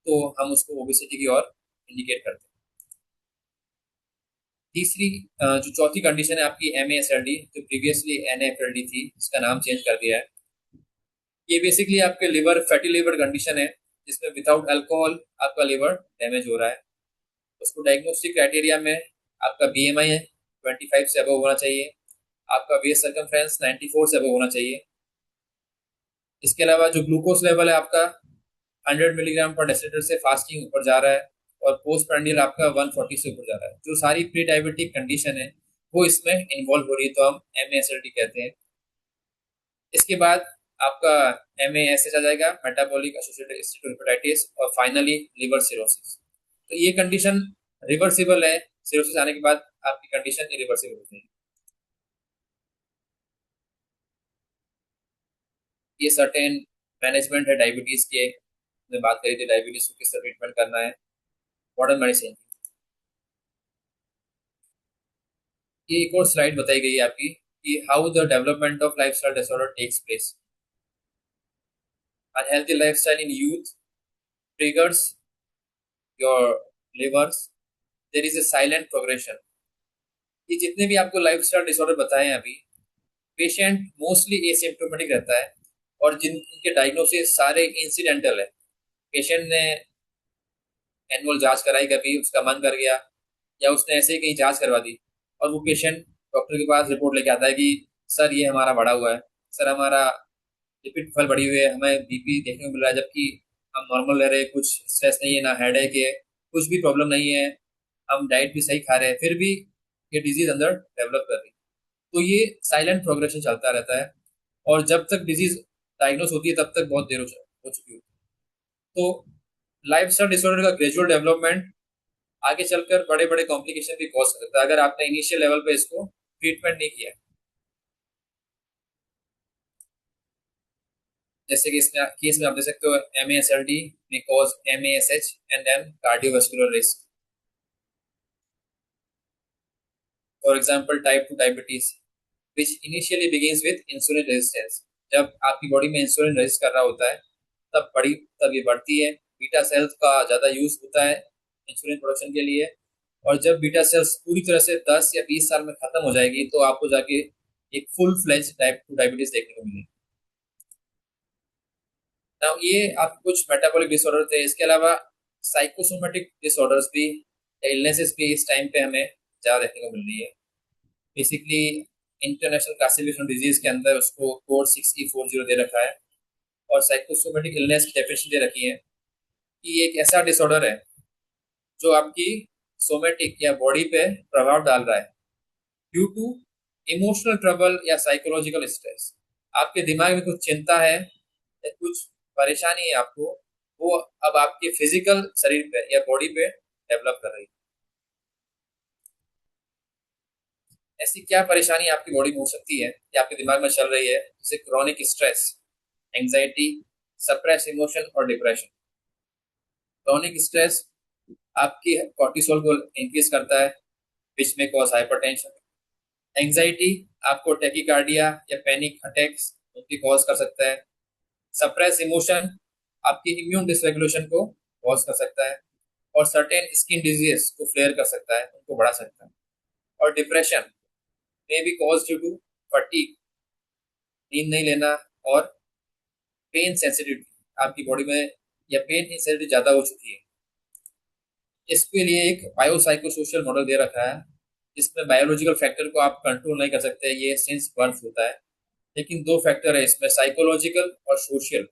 तो हम उसको ओबेसिटी की ओर इंडिकेट करते हैं। तीसरी जो चौथी कंडीशन है आपकी MASLD, जो प्रीवियसली NAFLD थी, इसका नाम चेंज कर दिया है। ये बेसिकली आपके लिवर फैटी लिवर कंडीशन है, जिसमें विदाउट अल्कोहल आपका लिवर डैमेज हो रहा है। उसको डायग्नोस्टिक क्राइटेरिया में आपका BMI है 25 से अबव होना चाहिए, आपका वेस्ट सर्कमफ्रेंस 94 से अबव होना चाहिए। इसके अलावा जो ग्लूकोज लेवल है आपका 100 मिलीग्राम पर डेसीलीटर से फास्टिंग ऊपर जा रहा है, और पोस्ट प्रांडियल आपका 140 से ऊपर जा रहा है। जो सारी प्री डायबिटिक कंडीशन है वो इसमें इन्वॉल्व हो रही है, तो हम MASLD कहते हैं। इसके बाद आपका MASH आ जाएगा, मेटाबॉलिक एसोसिएटेड स्टेटोहेपेटाइटिस, और फाइनली लिवर सिरोसिस। तो ये कंडीशन रिवर्सिबल है, सिरोसिस आने के बाद आपकी कंडीशन इरिवर्सिबल हो जाएगी। ये सर्टेन मैनेजमेंट है डायबिटीज के, में बात करी थी डायबिटीज को किस तरह ट्रीटमेंट करना है, मॉडर्न मेडिसिन। ये एक और स्लाइड बताई गई है आपकी कि how the development of lifestyle disorder takes place. Unhealthy lifestyle in youth triggers your livers, there is a silent progression। ये जितने भी आपको लाइफस्टाइल डिसऑर्डर बताए हैं अभी, पेशेंट मोस्टली एसिम्प्टोमेटिक रहता है, और जिनके डायग्नोसिस सारे इंसिडेंटल है। पेशेंट ने एनुअल जांच कराई, कभी उसका मन कर गया, या उसने ऐसे ही कहीं जांच करवा दी, और वो पेशेंट डॉक्टर के पास रिपोर्ट लेके आता है कि सर ये हमारा बढ़ा हुआ है, सर हमारा लिपिड प्रोफाइल बढ़ी हुई है, हमें बीपी देखने को मिल रहा है, जबकि हम नॉर्मल रह रहे हैं, कुछ स्ट्रेस नहीं है, ना हेडेक है, कुछ भी प्रॉब्लम नहीं है, हम डाइट भी सही खा रहे हैं, फिर भी ये डिजीज अंदर डेवलप कर रही है। तो ये साइलेंट प्रोग्रेशन चलता रहता है, और जब तक डिजीज डायग्नोस होती है तब तक बहुत देर हो चुकी होती है। तो लाइफस्टाइल डिसऑर्डर का ग्रेजुअल डेवलपमेंट आगे चलकर बड़े बड़े कॉम्प्लिकेशन भी कॉज कर सकता है, अगर आपने इनिशियल लेवल पे इसको ट्रीटमेंट नहीं किया। जैसे कि इसमें केस में आप देख सकते हो MASLD may cause MASH and then cardiovascular risk। For example type 2 diabetes which initially begins with insulin resistance। जब आपकी बॉडी में इंसुलिन रेजिस्ट कर रहा होता है तब ये बढ़ती है। बीटा सेल्स का ज्यादा यूज होता है इंसुलिन प्रोडक्शन के लिए, और जब बीटा सेल्स पूरी तरह से 10 या 20 साल में खत्म हो जाएगी तो आपको जाके एक फुल फ्लेज टाइप 2 डायबिटीज देखने को मिलेगी। नाउ ये आप कुछ मेटाबॉलिक डिसऑर्डर थे, इसके अलावा साइकोसोमेटिक डिसऑर्डर्स भी, इलनेसेस भी इस टाइम पे हमें ज्यादा देखने को मिल रही है। बेसिकली इंटरनेशनल क्लासिफिकेशन डिजीज के अंदर उसको कोड 6E40 दे रखा है, और साइकोसोमेटिक इलनेस की डेफिनेशन दे रखी है कि ये एक ऐसा डिसऑर्डर है जो आपकी सोमेटिक या बॉडी पे प्रभाव डाल रहा है ड्यू टू इमोशनल ट्रबल या साइकोलॉजिकल स्ट्रेस। आपके दिमाग में कुछ चिंता है या कुछ परेशानी है आपको, वो अब आपके फिजिकल शरीर पे या बॉडी पे डेवलप कर रही है। ऐसी क्या परेशानी आपकी बॉडी में हो सकती है या आपके दिमाग में चल रही है, जैसे chronic stress, anxiety, suppress emotion और डिप्रेशन। क्रॉनिक स्ट्रेस आपकी कॉर्टिसोल को इंक्रीज करता है विच में कॉज हाइपरटेंशन। एंजाइटी आपको टेकिकार्डिया या पैनिक अटैक्स उनकी कॉज कर सकता है। सप्रेस इमोशन आपकी इम्यून डिसरेगुलेशन को कॉज कर सकता है, और सर्टेन स्किन डिजीज को फ्लेयर कर सकता है, उनको बढ़ा सकता है। और डिप्रेशन में भी कॉज ड्यू टू फटीग, नींद नहीं लेना, और पेन सेंसिटिविटी आपकी बॉडी में, या पेन सेंसिटिविटी ज्यादा हो चुकी है। इसके लिए एक बायोसाइकोसोशल मॉडल दे रखा है, जिसमें बायोलॉजिकल फैक्टर को आप कंट्रोल नहीं कर सकते, ये सिंस बर्थ होता है, लेकिन दो फैक्टर है इसमें, साइकोलॉजिकल और सोशल।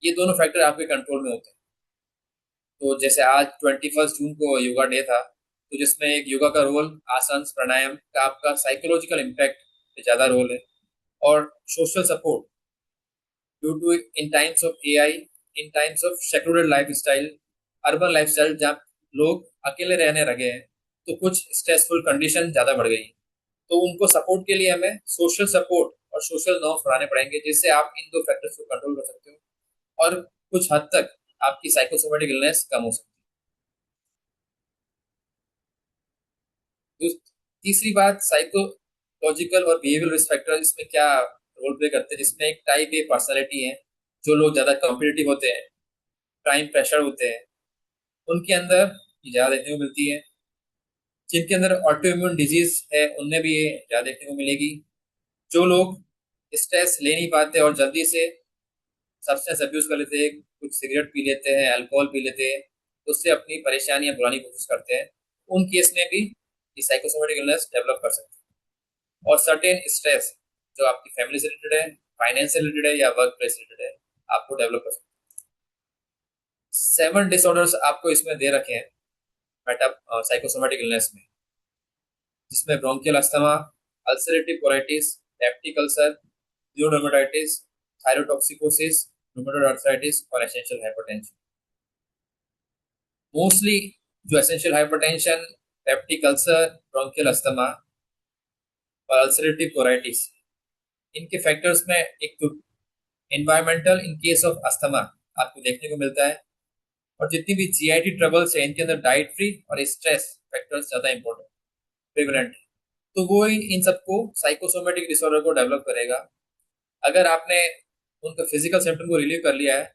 ये दोनों फैक्टर आपके कंट्रोल में होते हैं। तो जैसे आज 21 जून को योगा डे था, तो जिसमें एक योगा का रोल, आसन प्राणायाम का आपका साइकोलॉजिकल इम्पैक्ट पे ज़्यादा रोल है, और social support due to in times of AI, in times of secular lifestyle, urban lifestyle, जहाँ लोग अकेले रहने लगे हैं, तो कुछ स्ट्रेसफुल कंडीशन ज़्यादा बढ़ गई। तो उनको सपोर्ट के लिए हमें सोशल सपोर्ट और सोशल नॉर्म्स बढ़ाने पड़ेंगे, जिससे आप इन दो फैक्टर्स को कंट्रोल कर सकते हो और कुछ हद तक आपकी साइकोसोमेटिक इलनेस कम हो सकती है। तीसरी बात, साइकोलॉजिकल और बिहेवियर रिस्क फैक्टर इसमें क्या रोल प्ले करते हैं, जिसमें एक टाइप ए पर्सनैलिटी है, जो लोग ज़्यादा कॉम्पिटिटिव होते हैं, टाइम प्रेशर होते हैं, उनके अंदर ये ज़्यादा देखने को मिलती है। जिनके अंदर ऑटो इम्यून डिजीज है, उनमें भी ये ज़्यादा देखने को मिलेगी। जो लोग स्ट्रेस ले नहीं पाते और जल्दी से सब्सटेंस अब्यूज कर लेते हैं, कुछ सिगरेट पी लेते हैं, अल्कोहल पी लेते हैं, उससे अपनी परेशानियां बुलाने की कोशिश करते हैं, उन केस में भी ये साइकोसोमेटिक इलनेस डेवलप कर सकते हैं। और सर्टेन स्ट्रेस जो आपकी फैमिली से रिलेटेड है, फाइनेंस से रिलेटेड है या वर्क प्लेस से रिलेटेड है, आपको डेवलप कर सकते हैं। 7 डिसऑर्डर्स आपको इसमें दे रखे हैं मेटा साइकोसोमेटिक इलनेस में, जिसमें bronchial asthma, ulcerative colitis, peptic ulcer, neurodermatitis, thyrotoxicosis, rheumatoid arthritis और एसेंशियल हाइपरटेंशन। मोस्टली जो essential hypertension, peptic ulcer, bronchial asthma और अल्सरेटिव कोलाइटिस, इनके फैक्टर्स में एक तो environmental in case of asthma आपको देखने को मिलता है, और जितनी भी जीआईटी ट्रबल्स है, इनके अंदर डाइटरी और स्ट्रेस फैक्टर्स ज़्यादा इंपॉर्टेंट प्रिवलेंट है। तो वो इन सबको साइकोसोमेटिक डिसऑर्डर को डेवलप करेगा। अगर आपने उनका फिजिकल सिम्टम को रिलीव कर लिया है,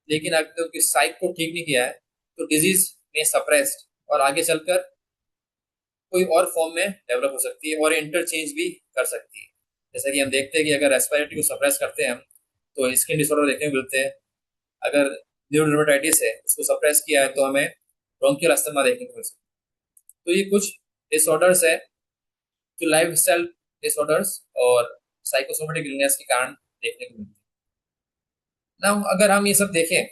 लेकिन अगर उनकी साइक को ठीक नहीं किया है, तो डिजीज में सप्रेस्ड और आगे चलकर कोई और फॉर्म में डेवलप हो सकती है और इंटरचेंज भी कर सकती है। जैसे कि हम देखते हैं कि अगर रेस्पिरेटरी को सप्रेस करते हैं हम, तो स्किन डिसऑर्डर देखने को मिलते हैं। अगर न्यूरोडर्मेटाइटिस है, उसको सप्रेस किया है, तो हमें ब्रोंकियल अस्थमा देखने को मिल सकता है। तो ये कुछ डिसऑर्डर्स है जो लाइफ स्टाइल डिसऑर्डर्स और साइकोसोमेटिक इलनेस के कारण देखने को मिलते हैं ना। अगर हम ये सब देखें,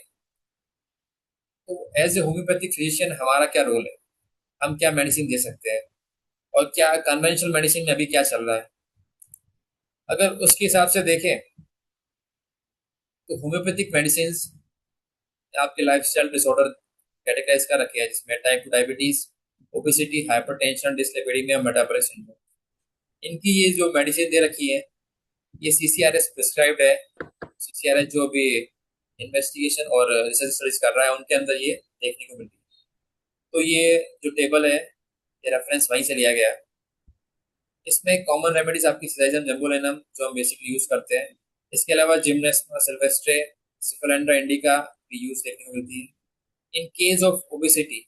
तो एज ए होम्योपैथिक फिजिशियन हमारा क्या रोल है, हम क्या मेडिसिन दे सकते हैं, और क्या कन्वेंशनल मेडिसिन में अभी क्या चल रहा है। अगर उसके हिसाब से देखें, तो होम्योपैथिक मेडिसिन आपके लाइफस्टाइल डिसऑर्डर कैटेगराइज कर रखे हैं, जिसमें type 2 diabetes, obesity, hypertension, dyslipidaemia, metabolic syndrome. इनकी ये जो मेडिसिन दे रखी है, ये सीसीआरएस प्रिस्क्राइब्ड है। सीसीआरएस जो भी इन्वेस्टिगेशन और रिसर्च स्टडीज कर रहा है, उनके अंदर ये देखने को मिलती है। तो ये जो टेबल है, ये रेफरेंस वहीं से लिया गया है। इसमें कॉमन रेमेडीज आपकी सिजाइजम जम्बोलेनम, जो हम बेसिकली यूज करते हैं। इसके अलावा जिम्नेस्मा सिल्वेस्ट्रे, सिफलेंड्रा इंडिका भी यूज देखने को मिलती है। इन केस ऑफ ओबेसिटी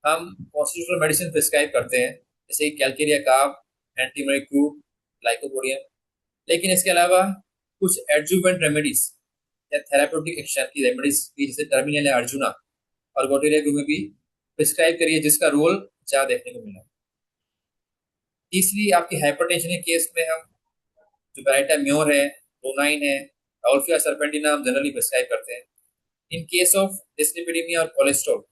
हम कॉन्स्टिट्यूशनल मेडिसिन प्रिस्क्राइब करते हैं, जैसे कैलकेरिया काव, एंटीमरिक्यूब, लाइकोपोडियम। लेकिन इसके अलावा कुछ एडजुवेंट रेमेडीज या थेराप्यूटिक एक्शन की रेमेडीज भी, जैसे टर्मिनल अर्जुना और गोटेरिया में भी प्रिस्क्राइब करिए, जिसका रोल ज़्यादा देखने को मिला। तीसरी आपकी हाइपरटेंशन के केस में हम जो बेटा म्योर है, रोनाइन है, ऑल्फिया सर्पेंटिना हम जनरली प्रिस्क्राइब करते हैं। इन केस ऑफ डिस्लिपिडीमिया और कोलेस्ट्रॉल,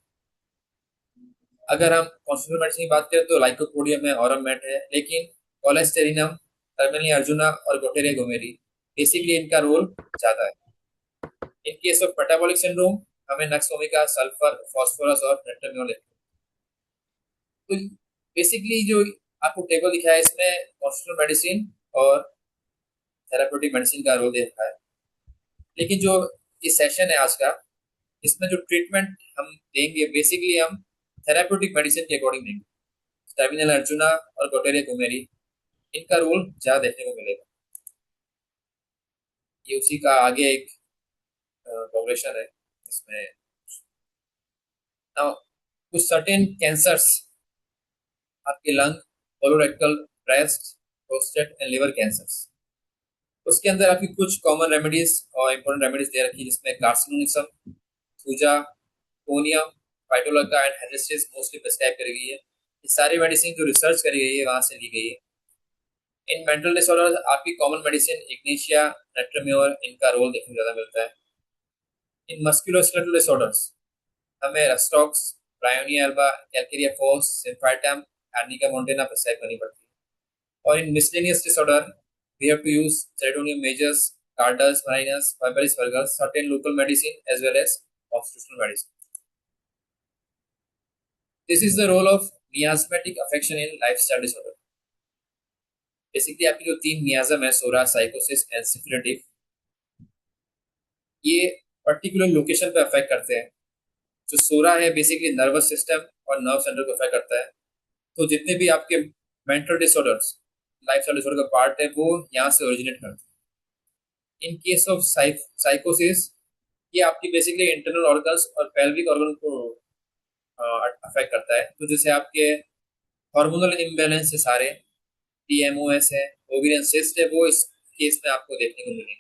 अगर हम कॉन्स्टिट्यूशनल मेडिसिन की बात करें, तो लाइकोपोडियम है, ऑरमेट है। लेकिन कोलेस्टेरिनम, टर्मिनल अर्जुना और गोटेरिया गोमेरी, बेसिकली इनका रोल ज़्यादा है। इन केस ऑफ मेटाबॉलिक सिंड्रोम हमें नक्सोमिका, सल्फर, फास्फोरस और नेट्रमियोल। तो बेसिकली जो आपको टेबल दिखा है, इसमें कॉन्स्टिट्यूशनल मेडिसिन और थेराप्यूटिक मेडिसिन का रोल देखा है। लेकिन जो ये सेशन है आज का, इसमें जो ट्रीटमेंट हम देंगे, बेसिकली हम थेराप्यूटिक मेडिसिन के अकॉर्डिंग देंगे। टर्मिनल अर्जुना और गोटेरिया गोमेरी, इनका रोल ज़्यादा देखने को मिलेगा। ये उसी का आगे एक प्रोग्रेशन है इसमें। नाउ कुछ सर्टेन कैंसर्स, आपके lung, colorectal, breast, prostate and liver cancers, उसके अंदर आपकी कुछ कॉमन रेमेडीज और इंपॉर्टेंट रेमेडीज दे रखी है, जिसमें carcinosin, thuja, conium, phytolacca and hydrastis mostly prescribe करी गई है। ये सारी मेडिसिन जो रिसर्च करी गई है, वहां से ली गई है। इन मेंटल डिसऑर्डर आपकी कॉमन मेडिसिन इग्निशिया, नेट्रमियोर, इनका रोल देखने को ज्यादा मिलता है। इन मस्कुलोस्केलेटल डिसऑर्डर्स हमें rhus tox, bryonia alba, calcarea phos, symphytum, arnica montana prescribe करनी पड़ती है। और in miscellaneous disorder we have to use chelidonium majus, carduus marianus, berberis vulgaris, certain local medicine as well as constitutional medicine. This is the role of miasmatic affection in lifestyle disorder. Basically आपकी जो तीन मियाज्म है, सोरा, साइकोसिस and syphilitic, ये particular location पे affect करते हैं। जो सोरा है बेसिकली नर्वस सिस्टम और नर्व सेंटर को अफेक्ट करता है। तो जितने भी आपके मेंटल डिसऑर्डर्स, लाइफस्टाइल डिसऑर्डर का पार्ट है, वो यहाँ से ओरिजिनेट करते हैं। इन केस ऑफ साइकोसिस, ये आपकी बेसिकली इंटरनल ऑर्गन्स और पेल्विक ऑर्गन को अफेक्ट करता है। तो जैसे आपके हार्मोनल इम्बैलेंस है सारे, पीएमओएस है, ओवेरियन सिस्ट है, वो इस केस में आपको देखने को मिलेंगे।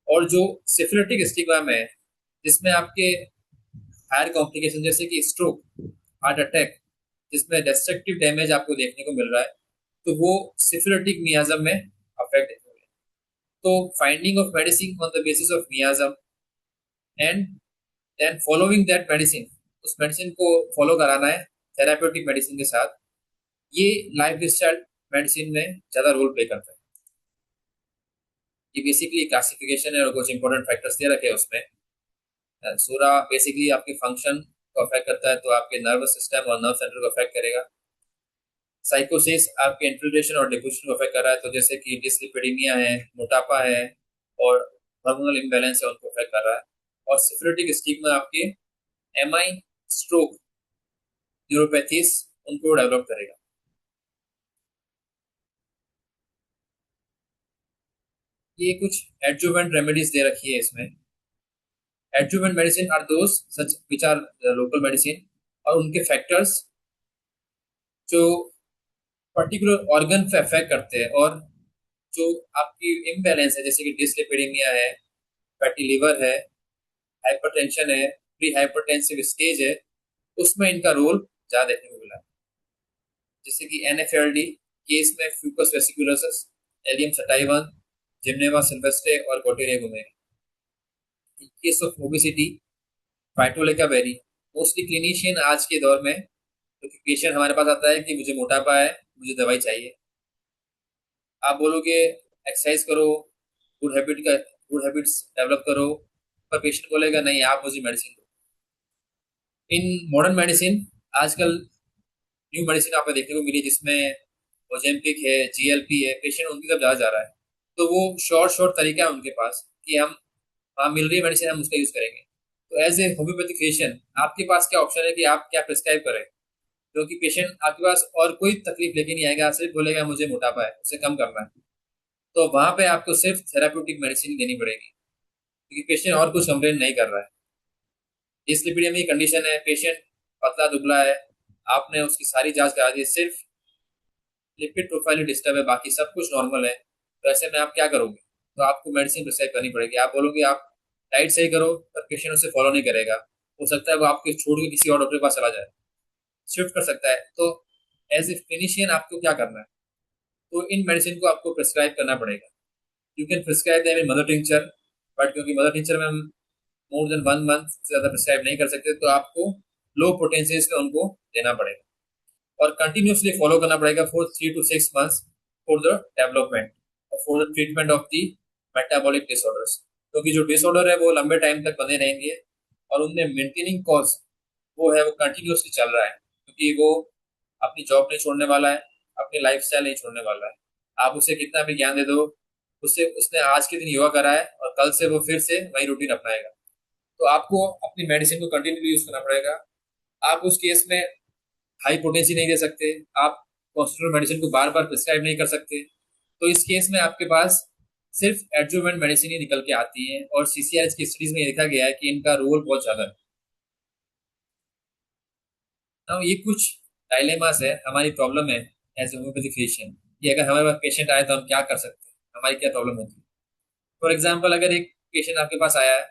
और जो सिफिलिटिक स्टिग्मा में है, जिसमें आपके हायर कॉम्प्लिकेशन जैसे कि स्ट्रोक, हार्ट अटैक, जिसमें डिस्ट्रक्टिव डैमेज आपको देखने को मिल रहा है, तो वो सिफिलिटिक मियाज्म में अफेक्ट होंगे। तो finding of medicine on the basis of miasm and then following that medicine, उस मेडिसिन को फॉलो कराना है थेराप्यूटिक मेडिसिन के साथ, ये लाइफ स्टाइल मेडिसिन में ज्यादा रोल प्ले करता है। ये बेसिकली क्लासिफिकेशन है और कुछ इंपॉर्टेंट फैक्टर्स दे रखे हैं उसमें। सोरा बेसिकली आपके फंक्शन को अफेक्ट करता है, तो आपके नर्वस सिस्टम और नर्व सेंटर को अफेक्ट करेगा। साइकोसिस आपके इन्फिल्ट्रेशन और डिपोजिशन को अफेक्ट कर रहा है, तो जैसे कि डिसलिपिडीमिया है, मोटापा है और हार्मोनल इम्बैलेंस है, उनको अफेक्ट कर रहा है। और सिफिलिटिक स्टिग्मा आपके एमआई, स्ट्रोक, न्यूरोपैथीज, उनको डेवलप करेगा। ये कुछ एडजुवेंट रेमेडीज दे रखी है इसमें। Adjuvant medicine are those such which are local medicine, और उनके फैक्टर्स जो पर्टिकुलर ऑर्गन पे अफेक्ट करते हैं, और जो आपकी इम्बैलेंस है जैसे कि डिसलिपिडीमिया है, फैटी लिवर है, हाइपरटेंशन है, प्री हाइपरटेंसिव स्टेज है, उसमें इनका रोल ज्यादा देखने को मिला है। जैसे कि एनएफएलडी केस में fucus vesiculosus, allium sativum, gymnema sylvestre और गोटेरिया गुमेरी। In case of obesity, phytolacca berry. Mostly clinician आज के दौर में, क्योंकि पेशेंट हमारे पास आता है कि मुझे मोटापा है, मुझे दवाई चाहिए, आप बोलोगे एक्सरसाइज करो, गुड हैबिट्स डेवलप करो, पर पेशेंट बोलेगा नहीं, आप मुझे मेडिसिन दो। इन मॉडर्न मेडिसिन आजकल न्यू मेडिसिन आपको देखने को मिली, जिसमें ओजेम्पिक है, जीएलपी है, पेशेंट उनकी तरफ ज्यादा जा रहा है। तो वो शॉर्ट शॉर्ट तरीका है उनके पास कि हम, हाँ मिल रही है मेडिसिन, हम उसका यूज करेंगे। तो एज ए होम्योपैथिक पेशेंट आपके पास क्या ऑप्शन है कि आप क्या प्रिस्क्राइब करें, क्योंकि पेशेंट आपके पास और कोई तकलीफ लेके नहीं आएगा, सिर्फ बोलेगा मुझे मोटापा है, उसे कम करना है। तो वहां पे आपको सिर्फ थेराप्यूटिक मेडिसिन देनी पड़ेगी, क्योंकि पेशेंट और कुछ कंप्लेन नहीं कर रहा है। डिसलिपिडीमिया की कंडीशन है, पेशेंट पतला दुबला है, आपने उसकी सारी जांच करा दी, सिर्फ लिपिड प्रोफाइल डिस्टर्ब है, बाकी सब कुछ नॉर्मल है। तो ऐसे में आप क्या करोगे? तो आपको मेडिसिन प्रिस्क्राइब करनी पड़ेगी। आप बोलोगे आप डाइट सही करो, पर पेशेंट उसे फॉलो नहीं करेगा, हो सकता है वो आपके छोड़ के किसी और डॉक्टर के पास चला जाए, शिफ्ट कर सकता है। तो एज ए क्लिनिशियन आपको क्या करना है? तो इन मेडिसिन को आपको प्रिस्क्राइब करना पड़ेगा। You can prescribe them in mother tincture, but क्योंकि मदर टिंचर में हम मोर देन 1 मंथ से ज्यादा प्रिस्क्राइब नहीं कर सकते, तो आपको लो पोटेंशियल्स में उनको देना पड़ेगा और कंटिन्यूसली फॉलो करना पड़ेगा for 3 to 6 months for the development और for the treatment of the metabolic disorders. क्योंकि जो डिसऑर्डर है वो लंबे टाइम तक बने रहेंगे और उनमें मेंटेनिंग कॉज वो है, वो कंटिन्यूसली चल रहा है, क्योंकि वो अपनी जॉब नहीं छोड़ने वाला है, अपनी लाइफस्टाइल नहीं छोड़ने वाला है। आप उसे कितना भी ज्ञान दे दो, उससे उसने आज के दिन योगा करा है और कल से वो फिर से वही रूटीन अपनाएगा। तो आपको अपनी मेडिसिन को कंटिन्यूली यूज करना पड़ेगा। आप उस केस में हाई पोटेंसी नहीं दे सकते, आप कॉन्स्टिट्यूएंट मेडिसिन को बार बार प्रिस्क्राइब नहीं कर सकते। तो इस केस में आपके पास सिर्फ एडजुवेंट मेडिसिन ही निकल के आती है, और सीसीआरएच की स्टडीज में देखा गया है कि इनका रोल बहुत ज्यादा है। तो ये कुछ डायलेमास है, हमारी प्रॉब्लम है एज ए होम्योपैथिक फिजिशियन, कि अगर हमारे पास पेशेंट आए तो हम क्या कर सकते हैं, हमारी क्या प्रॉब्लम होती है। फॉर एग्जाम्पल, अगर एक पेशेंट आपके पास आया है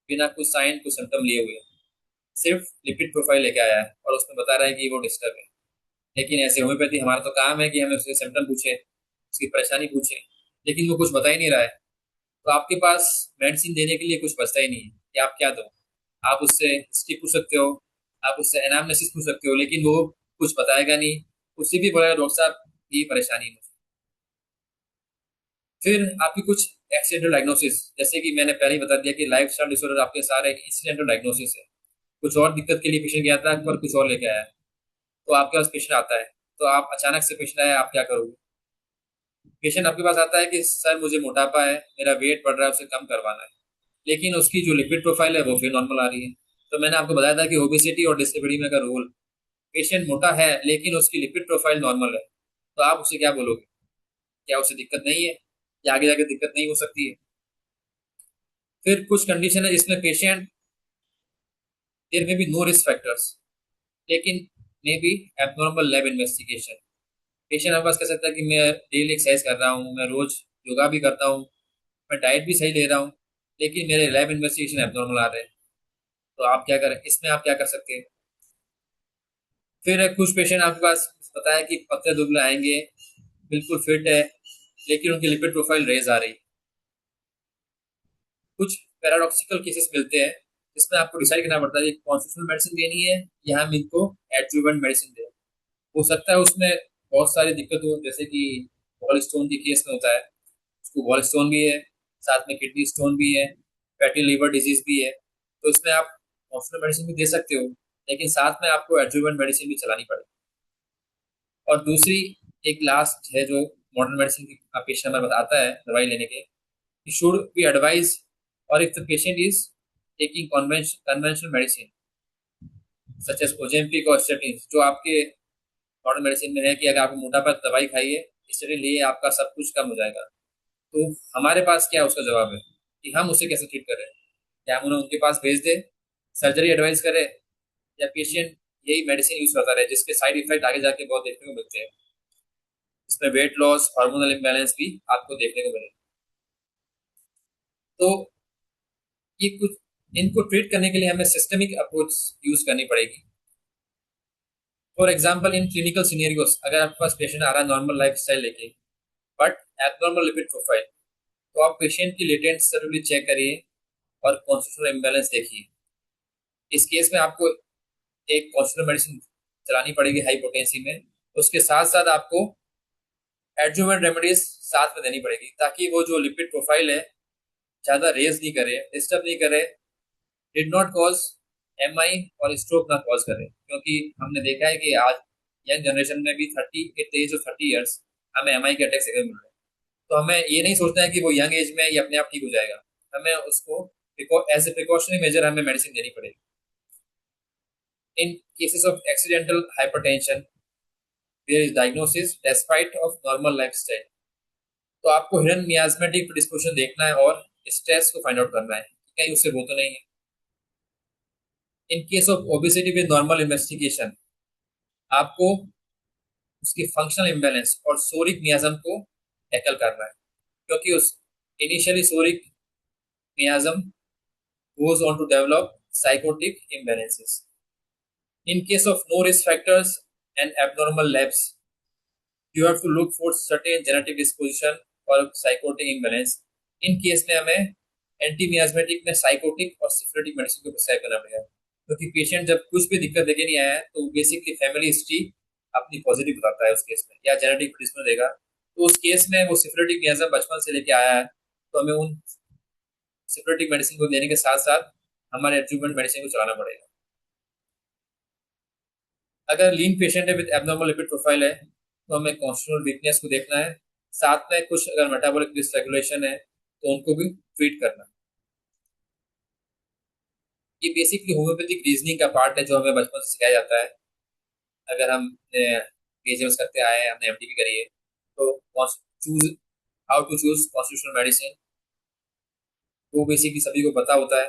बिना कुछ साइन कुछ सिम्टम लिए हुए, सिर्फ लिपिड प्रोफाइल लेके आया है और उसमें बता रहा है कि वो डिस्टर्ब है, लेकिन ऐसे होम्योपैथी हमारा तो काम है कि हमें उसके सिम्टम पूछे, उसकी परेशानी पूछे, लेकिन वो कुछ बता ही नहीं रहा है, तो आपके पास मेडिसिन देने के लिए कुछ बचता ही नहीं है कि आप क्या दो। आप उससे हिस्ट्री पूछ सकते हो, आप उससे एनामनेसिस पूछ सकते हो, लेकिन वो कुछ बताएगा नहीं। उससे भी बोलेगा डॉक्टर साहब ये परेशानी है मुझे। फिर आपकी कुछ एक्सीडेंटल डायग्नोसिस, जैसे कि मैंने पहले ही बता दिया कि लाइफ स्टाइल डिसऑर्डर आपके सारे इंसिडेंटल डायग्नोसिस है। कुछ और दिक्कत के लिए पेशेंट गया था पर कुछ और लेके आया, तो आपके पास पेशेंट आता है, तो आप अचानक से पेशेंट आया, आप क्या करोगे? पेशेंट आपके पास आता है कि सर मुझे मोटापा है, मेरा वेट बढ़ रहा है, उसे कम करवाना है, लेकिन उसकी जो लिपिड प्रोफाइल है वो फिर नॉर्मल आ रही है। तो मैंने आपको बताया था कि ओबेसिटी और डिसलिपिडीमिया का रोल, पेशेंट मोटा है लेकिन उसकी लिपिड प्रोफाइल नॉर्मल है, तो आप उसे क्या बोलोगे? क्या उसे दिक्कत नहीं है, या आगे जाके दिक्कत नहीं हो सकती है? फिर कुछ कंडीशन है जिसमें पेशेंट, देयर में बी नो रिस्क फैक्टर्स, लेकिन may be abnormal lab investigation. Patient आपके पास कह सकता है कि मैं डेली एक्सरसाइज कर रहा हूँ, मैं रोज योगा भी करता हूँ, मैं डाइट भी सही ले रहा हूँ, लेकिन मेरे लैब इन्वेस्टिगेशन एबनॉर्मल आ रहे हैं। तो आप क्या करें, इसमें आप क्या कर सकते हैं? फिर कुछ पेशेंट आपके पास पता है कि पतले दुबले आएंगे, बिल्कुल फिट है, लेकिन उनकी लिपिड प्रोफाइल रेज आ रही। कुछ पैराडॉक्सिकल केसेस मिलते हैं जिसमें आपको डिसाइड करना पड़ता है कि कॉन्स्टिट्यूशनल मेडिसिन देनी है या हम इनको एडजुवेंट मेडिसिन दें। हो सकता है उसमें बहुत सारी दिक्कत हो, जैसे कि वॉल स्टोन के केस में होता है, उसको वॉल स्टोन भी है, साथ में किडनी स्टोन भी है, फैटी लिवर डिजीज भी है, तो इसमें आप कॉन्स्टिट्यूशनल मेडिसिन भी दे सकते हो, लेकिन साथ में आपको एडजुवेंट मेडिसिन भी चलानी पड़ेगी। और दूसरी, एक लास्ट है जो मॉडर्न मेडिसिन की पेशेंट नंबर बताता है दवाई लेने के, शुड बी एडवाइज, और if the patient is taking conventional medicine such as Ozempic और स्टेटिन, जो आपके मॉडर्न मेडिसिन में है कि अगर आपको मोटापा दवाई खाइए, स्टेटिन लिए आपका सब कुछ कम हो जाएगा। तो हमारे पास क्या उसका जवाब है कि हम उसे कैसे ट्रीट करें? क्या हम उन्हें उनके पास भेज दें, सर्जरी एडवाइस करें, या पेशेंट यही मेडिसिन यूज करता रहे जिसके साइड इफेक्ट आगे जाके बहुत देखने को मिलते हैं? इसमें वेट लॉस, हार्मोनल इम्बैलेंस भी आपको देखने को मिले। तो ये कुछ, इनको ट्रीट करने के लिए हमें सिस्टमिक अप्रोच यूज करनी पड़ेगी। For example in clinical scenarios, अगर आपके पास पेशेंट आ रहा है नॉर्मल लाइफ स्टाइल लेके बट एबनॉर्मल लिपिड प्रोफाइल, तो आप पेशेंट की लेटेंट जरूरी चेक करिए और कॉन्स्टिट्यूशनल इम्बैलेंस देखिए। इस केस में आपको एक कॉन्स्टिट्यूशनल मेडिसिन चलानी पड़ेगी हाई पोटेंसी में, उसके साथ साथ आपको एडजुवेंट रेमेडीज साथ में देनी पड़ेगी, ताकि वो जो लिपिड प्रोफाइल है ज्यादा रेज नहीं करे, डिस्टर्ब नहीं करे, डिड नॉट कॉज एमआई और स्ट्रोक ना कॉज करे। क्योंकि हमने देखा है कि आज यंग जनरेशन में भी 30 at the age of 30 years हमें एमआई के अटैक देखने मिल रहे हैं। तो हमें ये नहीं सोचना है कि वो यंग एज में ये अपने आप ठीक हो जाएगा, हमें उसको एज ए प्रिकॉशनरी मेजर हमें मेडिसिन देनी पड़ेगी। In cases of accidental hypertension there is diagnosis despite of normal lifestyle. तो आपको हिडन मियास्मेटिक प्रिडिस्पोजिशन देखना है और स्ट्रेस को फाइंड आउट करना है कि कहीं उससे वो तो नहीं है। इन case of obesity with normal investigation, आपको उसकी फंक्शनल इम्बैलेंस और सोरिक मियाज्म को टैकल करना है, क्योंकि उस initially सोरिक मियाज्म goes on to develop psychotic imbalances. In case of no risk factors and abnormal labs, you have to look for certain genetic disposition और psychotic imbalance. In case में हमें anti miasmatic में psychotic और syphilitic medicine को prescribe करना पड़ेगा, क्योंकि patient जब कुछ भी दिक्कत देखे नहीं आया है तो बेसिकली फैमिली हिस्ट्री अपनी पॉजिटिव बताता है उस केस में, या जेनेटिक प्रिडिस्पोजिशन देगा, तो उस केस में वो सिफिलिटिक मियाज्म बचपन से लेके आया है, तो हमें उन सिफिलिटिक मेडिसिन को देने के साथ साथ हमारे एडजुवेंट मेडिसिन को चलाना पड़ेगा। अगर लीन पेशेंट है विद एबनॉर्मल लिपिड प्रोफाइल है, तो हमें कॉन्स्टिट्यूशनल वीकनेस को देखना है, साथ में कुछ अगर मेटाबॉलिक डिसरेगुलेशन है तो उनको भी ट्रीट करना। ये बेसिकली होम्योपैथिक रीजनिंग का पार्ट है जो हमें बचपन से सिखाया जाता है। अगर हम पीएचएमएस करते आए हैं, हमने एमडी भी करी है, तो choose how to choose constitutional medicine वो बेसिकली सभी को पता होता है।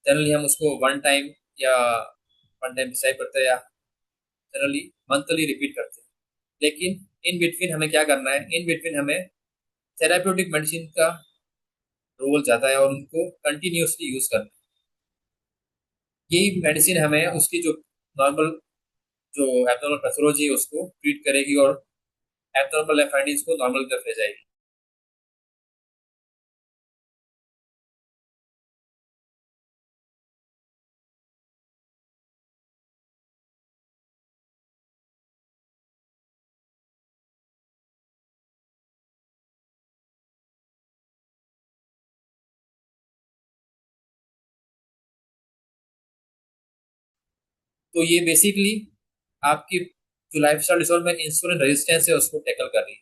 जनरली हम उसको वन टाइम डिसाइड करते हैं, या जनरली मंथली रिपीट करते हैं। लेकिन इन बिटवीन हमें क्या करना है, इन बिटवीन हमें थेराप्यूटिक मेडिसिन का रोल जाता है और उनको कंटिन्यूसली यूज करना है। यही मेडिसिन हमें उसकी जो नॉर्मल, जो एब्नॉर्मल पैथोलॉजी है उसको ट्रीट करेगी और एब्नॉर्मल फाइंडिंग्स को नॉर्मल की तरफ ले जाएगी। तो ये बेसिकली आपकी जो लाइफस्टाइल डिसऑर्डर में इंसुलिन रेजिस्टेंस है उसको टैकल कर रही है।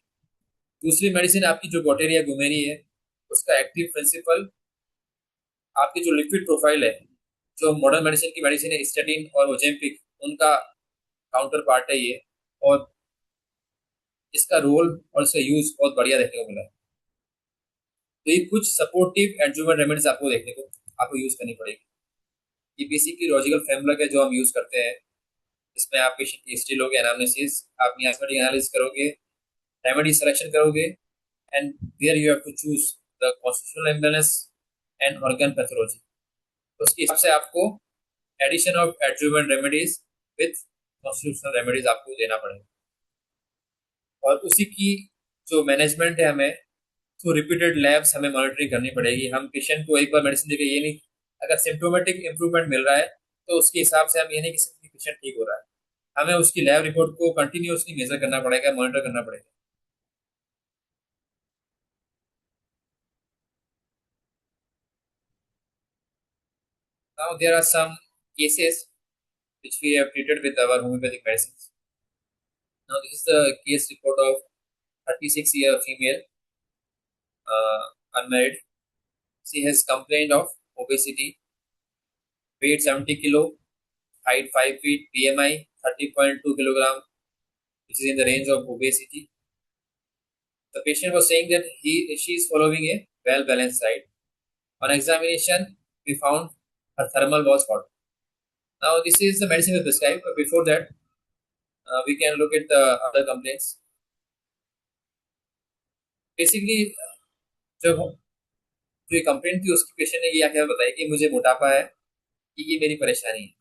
दूसरी मेडिसिन आपकी जो गोटेरिया गुमेरी है, उसका एक्टिव प्रिंसिपल आपकी जो लिपिड प्रोफाइल है, जो मॉडर्न मेडिसिन की मेडिसिन है स्टेटिन और ओजेम्पिक, उनका काउंटर पार्ट है ये। और इसका रोल और इसका यूज बहुत बढ़िया देखने को मिला है। तो ये कुछ सपोर्टिव एडजुवेंट रेमेडीज आपको यूज करनी पड़ेगी। ये बेसिकली लॉजिकल फ्रेमवर्क है जो हम यूज करते हैं। इसमें आप पेशेंट की हिस्ट्री लोगे, एनालिसिस, आप मियास्मेटिक एनालिसिस करोगे, रेमेडी सिलेक्शन करोगे, and there you have to choose the constitutional imbalance and organ pathology. उसके हिसाब से आपको addition of adjuvant remedies with constitutional remedies आपको देना पड़ेगा। और उसी की जो मैनेजमेंट है, हमें थ्रू रिपीटेड लैब्स हमें मॉनिटरिंग करनी पड़ेगी। हम पेशेंट को एक बार मेडिसिन देकर ये नहीं, अगर सिम्टोमेटिक इंप्रूवमेंट मिल रहा है तो उसके हिसाब से हम ये नहीं कि पेशेंट ठीक हो रहा है, हमें उसकी लैब रिपोर्ट को कंटिन्यूअसली मेजर करना पड़ेगा, मॉनिटर करना पड़ेगा। Now there are some cases which we have treated with our homeopathic medicines. Now this is the case report of 36-year female, unmarried. She has complained of obesity, weight 70 kilo, height 5 feet, BMI 30.2 kilogram, which is in the range of obesity. The patient was saying that she is following a well balanced diet. On examination, we found her thermal was hot. Now this is the medicine we prescribed, but before that, we can look at the other complaints. Basically, जब जो ये complaint थी उसकी patient ने ये क्या बताया कि मुझे मोटापा है, कि ये मेरी परेशानी है।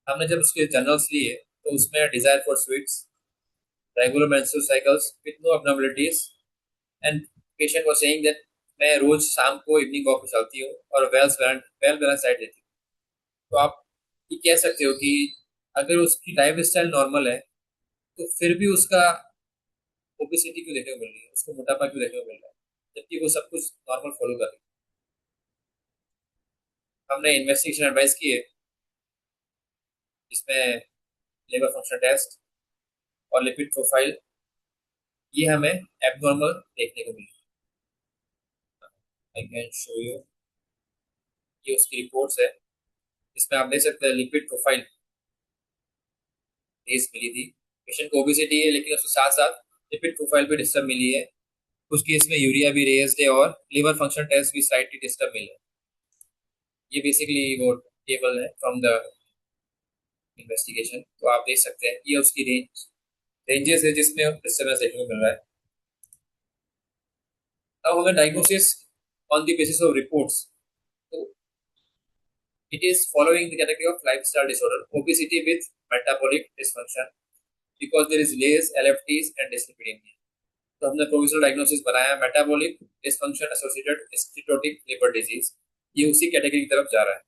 हमने जब उसके जर्नल्स लिए तो उसमें desire for sweets, regular menstrual cycles with no abnormalities, and patient was saying that मैं रोज शाम को इवनिंग वॉक पे चलती हूँ और वेल बैलेंस डाइट लेती हूँ। तो आप ये कह सकते हो कि अगर उसकी लाइफ स्टाइल नॉर्मल है तो फिर भी उसका ओबेसिटी क्यों देखने को मिल रही है, उसको मोटापा क्यों देखने को मिल रहा है, जबकि वो सब कुछ नॉर्मल फॉलो कर रही है। हमने इन्वेस्टिगेशन एडवाइस की है, जिसमें लिवर फंक्शन टेस्ट और लिपिड प्रोफाइल ये हमें एबनॉर्मल देखने को मिली। आई कैन शो यू, ये उसकी रिपोर्ट्स है। इसमें आप देख सकते हैं लिपिड प्रोफाइल रेज मिली थी। पेशेंट को ओबेसिटी है लेकिन उसके साथ साथ लिपिड प्रोफाइल भी डिस्टर्ब मिली है। कुछ केस में यूरिया भी रेज्ड है और लिवर फंक्शन टेस्ट भी स्लाइटली डिस्टर्ब मिले। ये बेसिकली वो टेबल है फ्रॉम द इन्वेस्टिगेशन। तो आप देख सकते हैं ये उसकी रेंजेस है जिसमें डिस्टर्बेंस देखने को मिल रहा है। अब हमें diagnosis on the basis of reports, तो it is following the category of lifestyle disorder, obesity with metabolic dysfunction, because there is LAS, LFTs and dyslipidemia. तो हमने प्रोविजनल डायग्नोसिस बनाया metabolic dysfunction associated steatotic liver disease, ये उसी category की तरफ जा रहा है।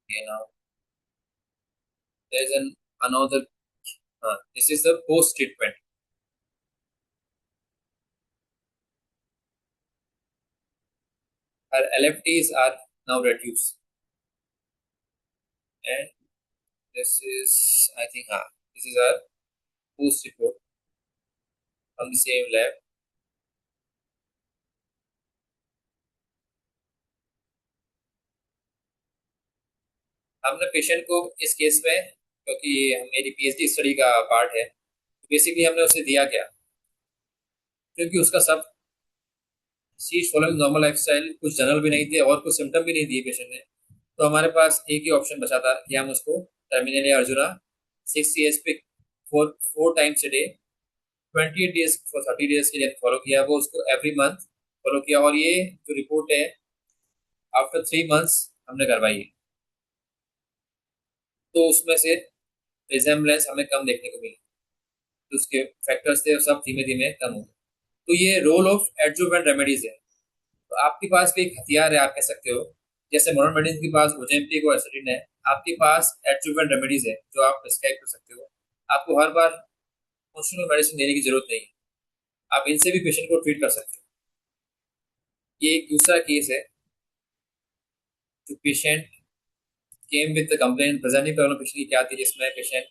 Okay, now there is another, this is the post treatment. Our LFTs are now reduced, and this is, I think, this is our post report from the same lab. हमने patient को इस case में, क्योंकि ये मेरी PhD study का part है, basically हमने उसे दिया क्या, क्योंकि उसका सब सी फॉलोइंग नॉर्मल लाइफस्टाइल, कुछ जनरल भी नहीं थे और कुछ सिम्टम भी नहीं दिए पेशेंट ने। तो हमारे पास एक ही ऑप्शन बचा था कि हम उसको terminal arjuna 6 CSP four times a day 28 days for 30 days के लिए फॉलो किया। वो उसको एवरी मंथ फॉलो किया और ये जो रिपोर्ट है आफ्टर 3 मंथ्स हमने करवाई है। तो उसमें से रिजेम्बलेंस हमें कम देखने को मिली, तो उसके फैक्टर्स थे सब धीमे धीमे कम हो गए। तो ये रोल ऑफ एडजुवेंट रेमेडीज है। तो आपके पास भी एक हथियार है, आप कह सकते हो, जैसे मॉडर्न मेडिसिन के पास ओजेम्पिक और एसिडिन है, आपके पास एडजुवेंट रेमेडीज है जो आप प्रिस्क्राइब कर सकते हो। आपको हर बार फंक्शनल मेडिसिन देने की जरूरत नहीं है, आप इनसे भी पेशेंट को ट्रीट कर सकते हैं। ये एक दूसरा केस है, जो patient came with the complaint, presenting problem patient की क्या थी, जिसमें patient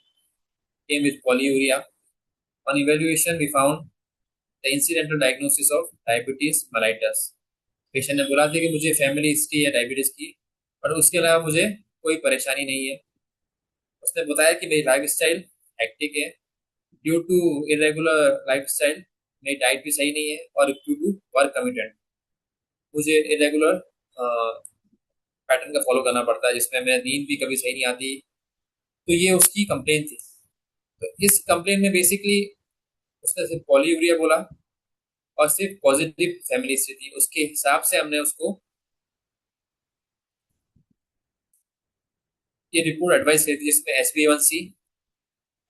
came with polyuria. On evaluation we found the incidental diagnosis of diabetes mellitus. Patient ने बोला था कि मुझे फैमिली हिस्ट्री है डायबिटीज की, और उसके अलावा मुझे कोई परेशानी नहीं है। उसने बताया कि मेरी लाइफ स्टाइल हेक्टिक है, due to irregular life style, मेरी डाइट भी सही नहीं है, और ड्यू टू वर्क कमिटमेंट मुझे इरेगुलर पैटर्न का फॉलो करना पड़ता है, जिसमें मैं नींद भी कभी सही नहीं आती। तो ये उसकी कंप्लेन थी। तो इस कंप्लेन में बेसिकली उसने सिर्फ पॉलीयूरिया बोला और सिर्फ पॉजिटिव फैमिली हिस्ट्री थी। उसके हिसाब से हमने उसको ये रिपोर्ट एडवाइस करी थी, जिसमें HbA1c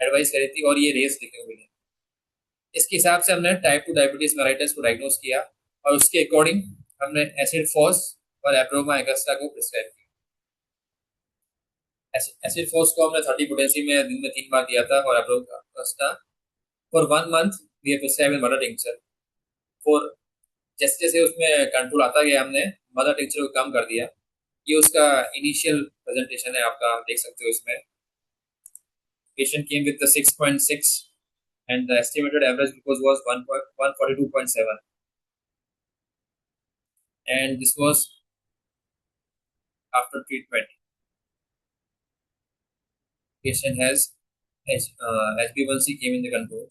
एडवाइस करी थी और ये रेस लिखे हुए हैं। इसके हिसाब से हमने टाइप 2 डायबिटीज मेलाइटस को डायग्नोस किया, और उसके अकॉर्डिंग हमने एसिड फॉस और एब्रोमा एगस्ट्रा को प्रिस्क्राइब किया। एसिड फॉस को हमने 30 पोटेंसी में दिन में 3 बार दिया था, और abroma augusta for 1 month we have prescribed mother tincture. For जैसे जैसे उसमें कंट्रोल आता गया, हमने मदर टिंक्चर को कम कर दिया। ये उसका इनिशियल प्रेजेंटेशन है, आपका देख सकते हो इसमें। Patient came with the 6.6 and the estimated average glucose was 142.7, and this was after treatment. Patient has HbA1c came in the control.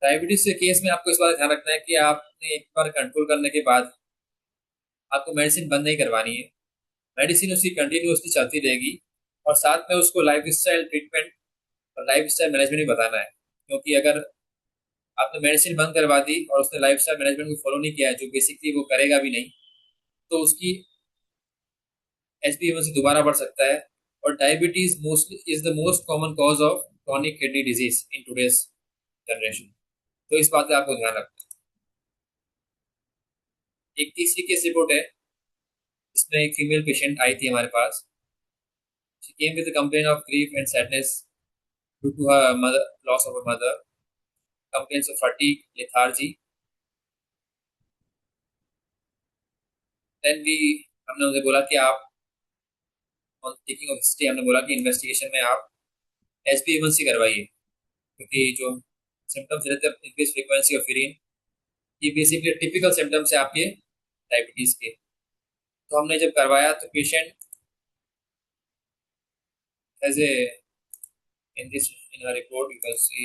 Diabetes के केस में आपको इस बात का ध्यान रखना है कि आपने एक बार कंट्रोल करने के बाद आपको मेडिसिन बंद नहीं करवानी है। मेडिसिन उसकी कंटिन्यूसली चलती रहेगी, और साथ में उसको लाइफ स्टाइल ट्रीटमेंट और लाइफ स्टाइल मैनेजमेंट भी बताना है। क्योंकि अगर आपने मेडिसिन बंद करवा दी और उसने लाइफ स्टाइल मैनेजमेंट को फॉलो नहीं किया है, जो बेसिकली वो करेगा भी नहीं, तो उसकी HbA1c दोबारा बढ़ सकता है। और diabetes mostly is the most common cause of chronic kidney disease in today's generation. तो इस बात का आपको ध्यान रखना है। एक तीसरी केस रिपोर्ट है, इसमें एक फीमेल पेशेंट आई थी हमारे पास। She came with complain of grief and sadness due to her mother, loss of her mother, complains of fatigue, lethargy. Then we हमने उन्हें बोला कि आप ऑन टेकिंग ऑफ हिस्ट्री, हमने बोला कि इन्वेस्टिगेशन में आप HbA1c करवाइए, क्योंकि जो सिम्टम्स रहते हैं इंक्रीज फ्रीक्वेंसी ऑफ यूरिन, ये बेसिकली टिपिकल सिम्टम्स है आपके डायबिटीज के। तो हमने जब करवाया तो patient as a in this in report you can see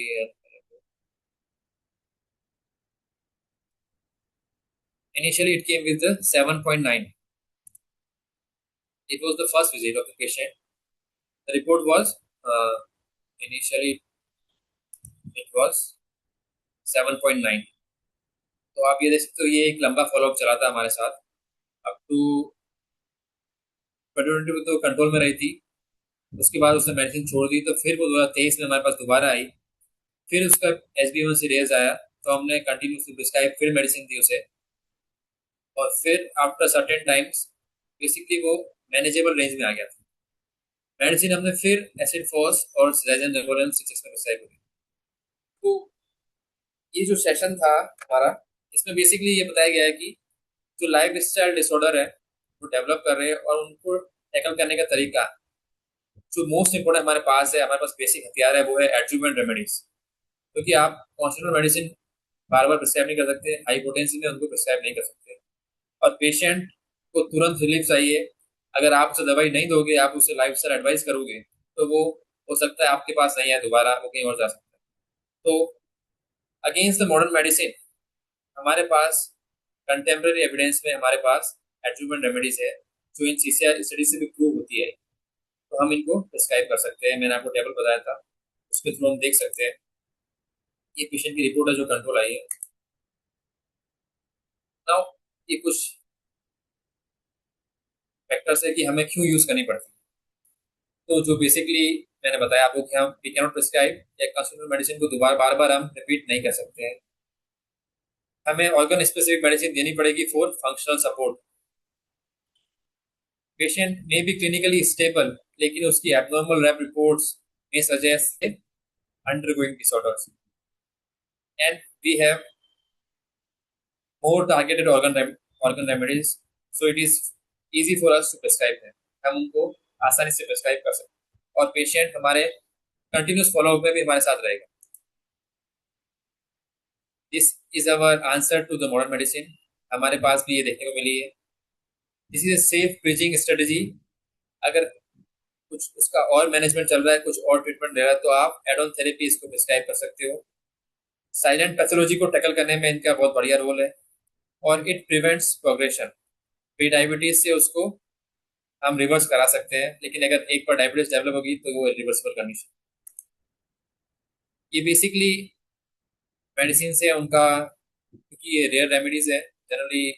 initially it came with the 7.9. It was the first visit of the patient. The report was initially it was 7.9. तो आप ये देख सकते हो, ये एक लंबा फॉलोअप चला था हमारे साथ अप टू 2020 में, तो कंट्रोल में रही थी। उसके बाद उसने मेडिसिन छोड़ दी, तो फिर वो 2023 में हमारे पास दोबारा आई। फिर उसका HbA1c रेज आया, तो हमने कंटिन्यूसली प्रिस्क्राइब फिर मेडिसिन दी उसे, और फिर आफ्टर सर्टेन टाइम्स बेसिकली वो मैनेजेबल रेंज में आ गया था। मेडिसिन हमने फिर एसिड फॉस और रेजन रेगोलन 6 में प्रिस्क्राइब की। तो ये जो सेशन था हमारा, इसमें बेसिकली ये बताया गया है कि जो लाइफ स्टाइल डिसऑर्डर है वो डेवलप कर रहे हैं, और उनको टैकल करने का तरीका जो मोस्ट इंपोर्टेंट हमारे पास है, हमारे पास बेसिक हथियार है, वो है एडजुवेंट रेमेडीज। क्योंकि आप कॉन्स्टिट्यूशनल मेडिसिन बार बार प्रिस्क्राइब नहीं कर सकते, हाई पोटेंसी में उनको प्रिस्क्राइब नहीं कर सकते, और पेशेंट को तुरंत रिलीफ चाहिए। अगर आप उसे दवाई नहीं दोगे, आप उसे लाइफ स्टाइल एडवाइस करोगे, तो वो हो सकता है आपके पास नहीं है, दोबारा वो कहीं और जा सकता है। तो अगेंस्ट द मॉडर्न मेडिसिन हमारे पास कंटेम्प्रेरी एविडेंस में हमारे पास एडजुवेंट रेमेडीज है, जो इन CCR स्टडी से भी प्रूव होती है। तो हम इनको प्रिस्क्राइब कर सकते हैं। मैंने आपको टेबल बताया था, उसके थ्रू हम देख सकते हैं। ये पेशेंट की रिपोर्ट है जो कंट्रोल आई है। नाउ ये कुछ फैक्टर्स है कि हमें क्यों यूज करनी पड़ती है। तो जो बेसिकली मैंने बताया आपको कि हम वी कैनॉट प्रिस्क्राइब या कंस्टिट्यूशनल मेडिसिन को दोबारा बार बार हम रिपीट नहीं कर सकते हैं। हमें ऑर्गन स्पेसिफिक मेडिसिन देनी पड़ेगी फॉर फंक्शनल सपोर्ट। पेशेंट में बी क्लिनिकली स्टेबल, लेकिन उसकी एब्नॉर्मल लैब रिपोर्ट्स में suggest undergoing disorders, and we have more targeted organ remedies, so it is easy for us to prescribe them. हम उनको आसानी से प्रेस्क्राइब कर सकते हैं और पेशेंट हमारे कंटिन्यूस फॉलोअप में भी हमारे साथ रहेगा. This is our answer to the modern medicine. हमारे पास भी ये देखने को मिली है. This is a safe bridging strategy. अगर कुछ उसका और मैनेजमेंट चल रहा है, कुछ और ट्रीटमेंट ले रहा है, तो आप एड ऑन थेरेपी इसको प्रिस्क्राइब कर सकते हो. साइलेंट पैथोलॉजी को टैकल करने में इनका बहुत बढ़िया रोल है और it prevents progression. Pre diabetes से उसको हम रिवर्स करा सकते हैं, लेकिन अगर एक बार डायबिटीज डेवलप होगी तो वो रिवर्सिबल कंडीशन. ये बेसिकली मेडिसिन से उनका, क्योंकि ये रेयर रेमेडीज है, जनरली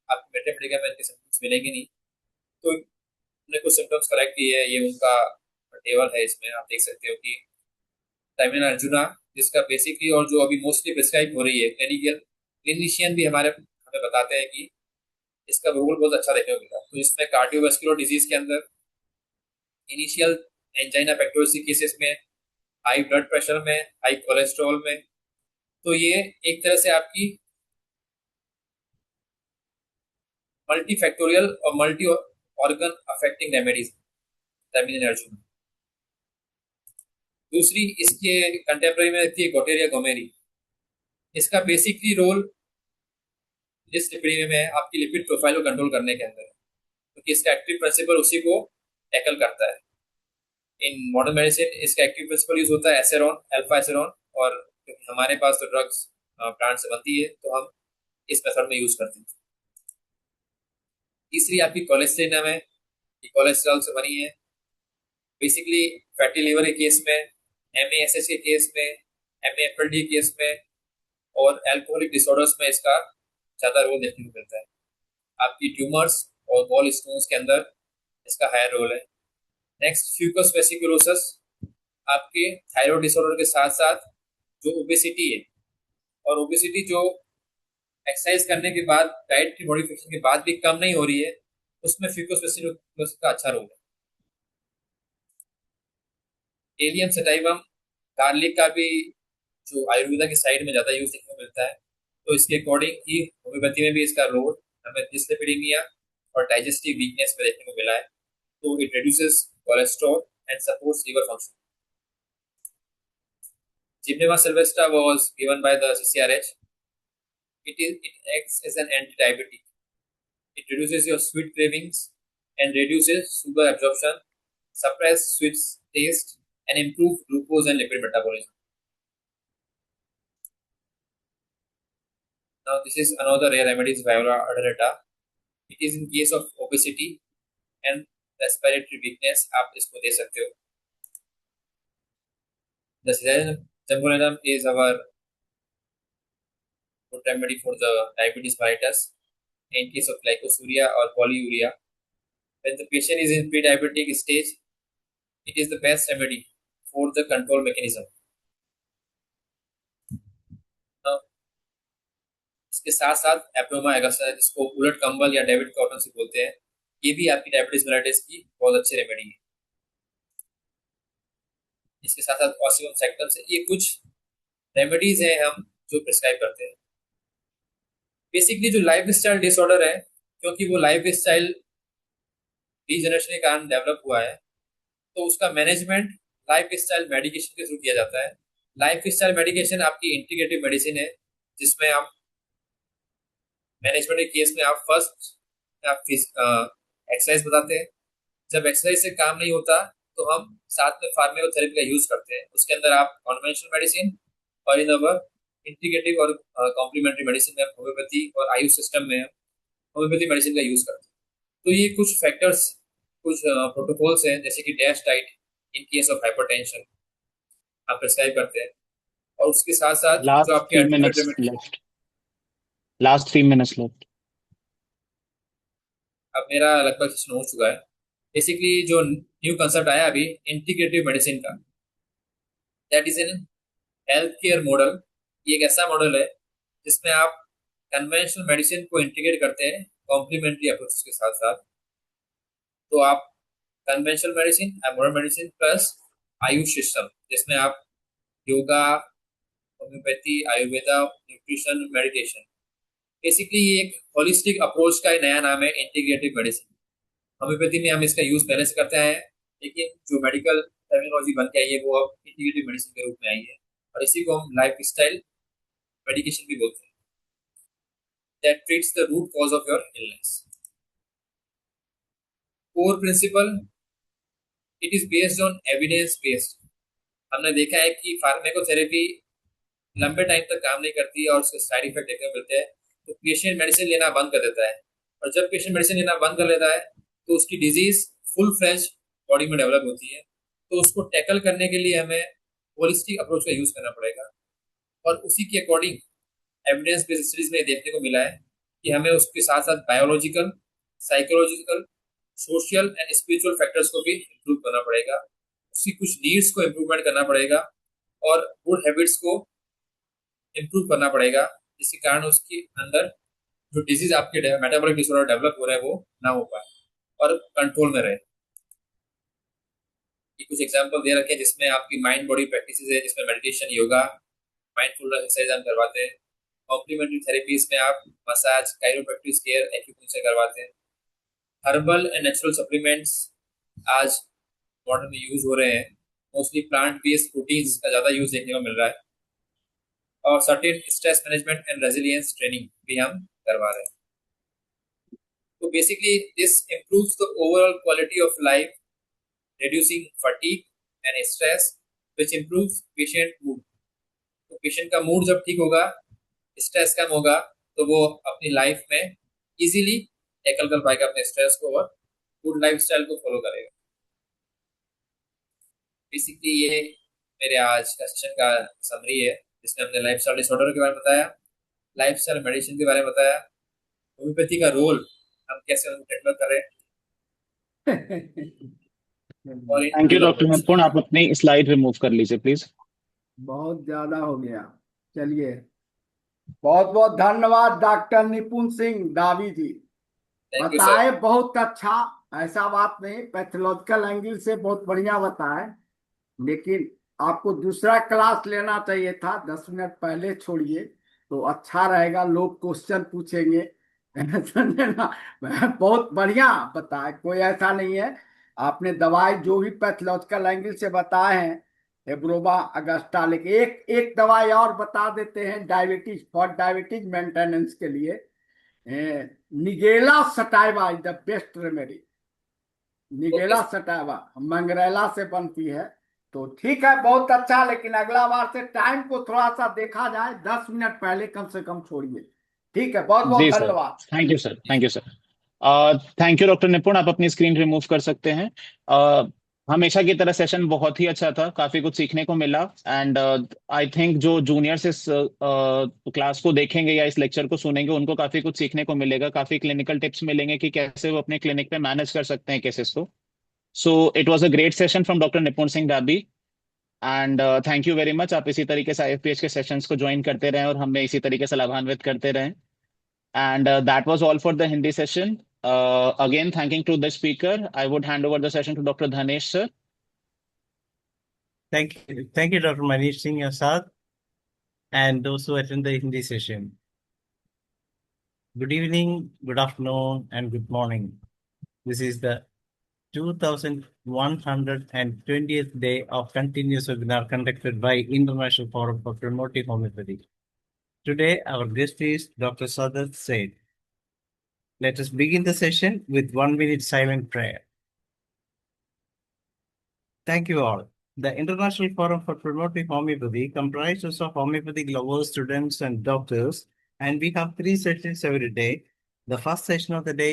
आप मेडिकल में इनके सिम्टम्स मिलेंगे नहीं, तो उन्होंने कुछ सिम्टम्स करेक्ट किए है. ये उनका टेबल है, इसमें आप देख सकते हो कि टाइमिना अर्जुना, जिसका बेसिकली और जो अभी मोस्टली प्रिस्क्राइब हो रही है, क्लिनिशियन भी हमें बताते हैं कि इसका रोल बहुत अच्छा देखने को मिला. तो इसमें कार्डियोवास्कुलर डिजीज के अंदर इनिशियल एंजाइना पेक्टोरिस केसेस में, हाई ब्लड प्रेशर में, हाई कोलेस्ट्रॉल में, तो ये एक तरह से आपकी मल्टी फैक्टोरियल और multi organ affecting remedies terminalia arjuna. दूसरी इसके कंटेम्प्रेरी में रहती है गोटेरिया गोमेरी. इसका बेसिकली रोल जिस लिपिड में आपकी लिपिड प्रोफाइल को कंट्रोल करने के अंदर है, क्योंकि इसका एक्टिव प्रिंसिपल उसी को टैकल करता है. इन मॉडर्न मेडिसिन इसका एक्टिव प्रिंसिपल यूज होता है एसेरॉन, अल्फा एसेरॉन, और क्योंकि हमारे पास तो ड्रग्स प्लांट से बनती है तो हम इस मेथड में यूज करते हैं. तीसरी आपकी कोलेस्ट्रिनम है. ये कोलेस्ट्रॉल से बनी है. बेसिकली फैटी लिवर के केस में, MASH के केस में, MAFLD के केस में और एल्कोहलिक डिसऑर्डर्स में इसका ज्यादा रोल देखने को मिलता है. आपकी ट्यूमर्स और गॉल स्टोन्स के अंदर इसका हायर रोल है. Next fucus vesiculosus. आपके थायराइड डिसऑर्डर के साथ साथ जो ओबेसिटी है, और ओबेसिटी जो एक्सरसाइज करने के बाद, डाइट की मॉडिफिकेशन के बाद भी कम नहीं हो रही है, उसमें फ्यूकस वेसिकुलोसिस का अच्छा रोल है. एलियम सटाइवम, गार्लिक का भी जो आयुर्वेदा की साइड में ज्यादा यूज देखने को मिलता है, तो इसके अकॉर्डिंग ही होम्योपैथी में भी इसका रोल हमें डिस्लिपिडीमिया और डाइजेस्टिव वीकनेस में देखने को मिला है. तो it reduces cholesterol and supports liver function. Gymnema sylvestra was given by the CCRH. It acts as an anti-diabetic. It reduces your sweet cravings and reduces sugar absorption, suppress sweet taste, and improve glucose and lipid metabolism. Now this is another rare remedy, Viola adulata. It is in case of obesity and respiratory weakness. आप इसको दे सकते हो. The Zambolanum is our good remedy for the diabetes mellitus in case of glycosuria or polyuria. When the patient is in pre-diabetic stage, it is the best remedy for the control mechanism. Now, इसके साथ साथ एप्रोमा एगास्टा, जिसको उलट कंबल या David cotton से बोलते हैं, ये भी आपकी डायबिटीज मेलिटस की बहुत अच्छी रेमेडी है. इसके साथ साथ ऑसियम सेक्टम से, ये कुछ रेमेडीज हैं हम जो प्रिस्क्राइब करते हैं. बेसिकली जो लाइफ स्टाइल डिसऑर्डर है, क्योंकि वो लाइफ स्टाइल डीजनरेशन के कारण डेवलप हुआ है, तो उसका मैनेजमेंट लाइफ स्टाइल मेडिकेशन के थ्रू किया जाता है. लाइफ स्टाइल मेडिकेशन आपकी इंटीग्रेटिव मेडिसिन है, जिसमें आप मैनेजमेंट के केस में आप फर्स्ट आप एक्सरसाइज बताते हैं. जब एक्सरसाइज से काम नहीं होता तो हम साथ में फार्माकोथेरेपी का यूज करते हैं. उसके अंदर आप कन्वेंशनल मेडिसिन और इन अवर इंटीग्रेटिव और कॉम्प्लीमेंट्री मेडिसिन में होम्योपैथी और आयुष सिस्टम में होम्योपैथी मेडिसिन का यूज करते हैं. तो ये कुछ फैक्टर्स, कुछ प्रोटोकॉल्स हैं, जैसे कि dash diet in case of hypertension आप प्रिस्क्राइब करते हैं, और उसके साथ साथ जो आपके लास्ट 3 मिनट्स लेफ्ट. अब मेरा लगभग सेशन हो चुका है. बेसिकली जो न्यू कंसेप्ट आया अभी इंटीग्रेटिव मेडिसिन का, that is an health care model. ये एक ऐसा मॉडल है जिसमें आप कन्वेंशनल मेडिसिन को इंटीग्रेट करते हैं कॉम्प्लीमेंट्री अप्रोच के साथ साथ. तो आप conventional medicine, modern medicine plus Ayush system, जिसमें आप yoga, homeopathy, Ayurveda, nutrition, meditation. Basically ये एक होलिस्टिक अप्रोच का नया नाम है, इंटीग्रेटिव मेडिसिन। होम्योपैथी में हम इसका यूज पहले से करते हैं, लेकिन जो मेडिकल टर्मिनोलॉजी बन के आई है वो अब इंटीग्रेटिव मेडिसिन के रूप में आई है, और इसी को हम लाइफ स्टाइल मेडिकेशन भी बोलते हैं, that treats the root cause of your illness. Core principle, it is based on evidence based. हमने देखा है कि फार्माकोथेरेपी लंबे टाइम तक काम नहीं करती और उसके साइड इफेक्ट देखने को मिलते हैं, तो पेशेंट मेडिसिन लेना बंद कर देता है, और जब पेशेंट मेडिसिन लेना बंद कर लेता है तो उसकी डिजीज फुल फ्लेज बॉडी में डेवलप होती है। तो उसको टैकल करने के लिए हमें होलिस्टिक अप्रोच का यूज करना पड़ेगा, और उसी के अकॉर्डिंग एविडेंस बेस्ड स्टडीज में देखने को मिला है कि हमें उसके साथ साथ biological, psychological, social and spiritual factors को भी इम्प्रूव करना पड़ेगा, उसकी कुछ नीड्स को इम्प्रूवमेंट करना पड़ेगा, और गुड हैबिट्स को इम्प्रूव करना पड़ेगा, जिसके कारण उसके अंदर जो डिजीज आपके मेटाबॉलिक डिसऑर्डर डेवलप हो रहा है वो ना हो पाए और कंट्रोल में रहे। ये कुछ एग्जांपल दे रखे हैं जिसमें आपकी माइंड बॉडी प्रैक्टिसेस है, जिसमें मेडिटेशन, योगा, माइंडफुलनेस एक्सरसाइज हम करवाते हैं। कॉम्प्लीमेंट्री थेरेपीज में आप मसाज, काइरोप्रैक्टिस केयर, एक्यूपंक्चर करवाते हैं। हर्बल एंड नेचुरल सप्लीमेंट्स आज मॉडर्न में यूज हो रहे हैं, मोस्टली प्लांट बेस्ड प्रोटीन्स का ज्यादा यूज देखने को मिल रहा है, और certain stress management and resilience training भी हम करवा रहे हैं। तो basically this improves the overall quality of life, reducing fatigue and stress, which improves patient mood। तो पेशेंट का मूड जब ठीक होगा, स्ट्रेस कम होगा, तो वो अपनी लाइफ में इजीली टैकल कर पाएगा अपने स्ट्रेस को और गुड लाइफस्टाइल को फॉलो करेगा। बेसिकली ये मेरे आज का सेशन का समरी है, जिसमें हमने लाइफस्टाइल डिसऑर्डर के बारे में बताया, लाइफस्टाइल मेडिसिन के बारे में बताया, होम्योपैथी का रोल हम कैसे उनको टैकल करें। और थैंक यू डॉक्टर निपुण, आप अपनी स्लाइड रिमूव कर लीजिए प्लीज। बहुत ज्यादा हो गया। चलिए, बहुत बहुत धन्यवाद डॉक्टर निपुण सिंह दावी जी, बताए बहुत अच्छा। ऐसा बात नहीं, पैथोलॉजिकल एंगल से बहुत बढ़िया बताए, लेकिन आपको दूसरा क्लास लेना चाहिए था, 10 मिनट पहले छोड़िए तो अच्छा रहेगा, लोग क्वेश्चन पूछेंगे। समझे ना, बहुत बढ़िया बताए, कोई ऐसा नहीं है। आपने दवाई जो भी पैथोलॉजिकल एंगल से बताए हैं, एब्रोबा, अगस्टा, लेकिन एक एक दवाई और बता देते हैं डायबिटीज, फॉर डायबिटीज मेंटेनेंस के लिए, nigella sativa is the best remedy. Nigella sativa मंगरेला से बनती है। तो ठीक है, बहुत अच्छा, लेकिन अगला बार से टाइम को थोड़ा सा देखा जाए, 10 मिनट पहले कम से कम छोड़िए। ठीक है, बहुत बहुत धन्यवाद। Thank you sir, thank you sir. Thank you doctor निपुण, आप अपनी स्क्रीन रिमूव कर सकते हैं। हमेशा की तरह सेशन बहुत ही अच्छा था, काफी कुछ सीखने को मिला, एंड आई थिंक जो जूनियर्स इस क्लास को देखेंगे या इस लेक्चर को सुनेंगे उनको काफी कुछ सीखने को मिलेगा, काफी क्लिनिकल टिप्स मिलेंगे कि कैसे वो अपने क्लिनिक पे मैनेज कर सकते हैं केसेस को। So it was a great session from doctor निपुण सिंह दाबी, and thank you very much. आप इसी तरीके से IFPH के सेशंस को ज्वाइन करते रहें और हमें इसी तरीके से लाभान्वित करते रहें। And that was all for the Hindi session. Again, thanking to the speaker, I would hand over the session to Dr. Dhanesh, sir. Thank you, Dr. Manish Singh Asad, and those who attend the Hindi session. Good evening, good afternoon, and good morning. This is the 2120th day of continuous webinar conducted by International Forum for Promoting Homeopathy. Today, our guest is Dr. Sadat Said. Let us begin the session with 1 minute silent prayer. Thank you all. The International Forum for Promoting Homeopathy comprises of homeopathic lovers, students, and doctors, and we have 3 sessions every day. The first session of the day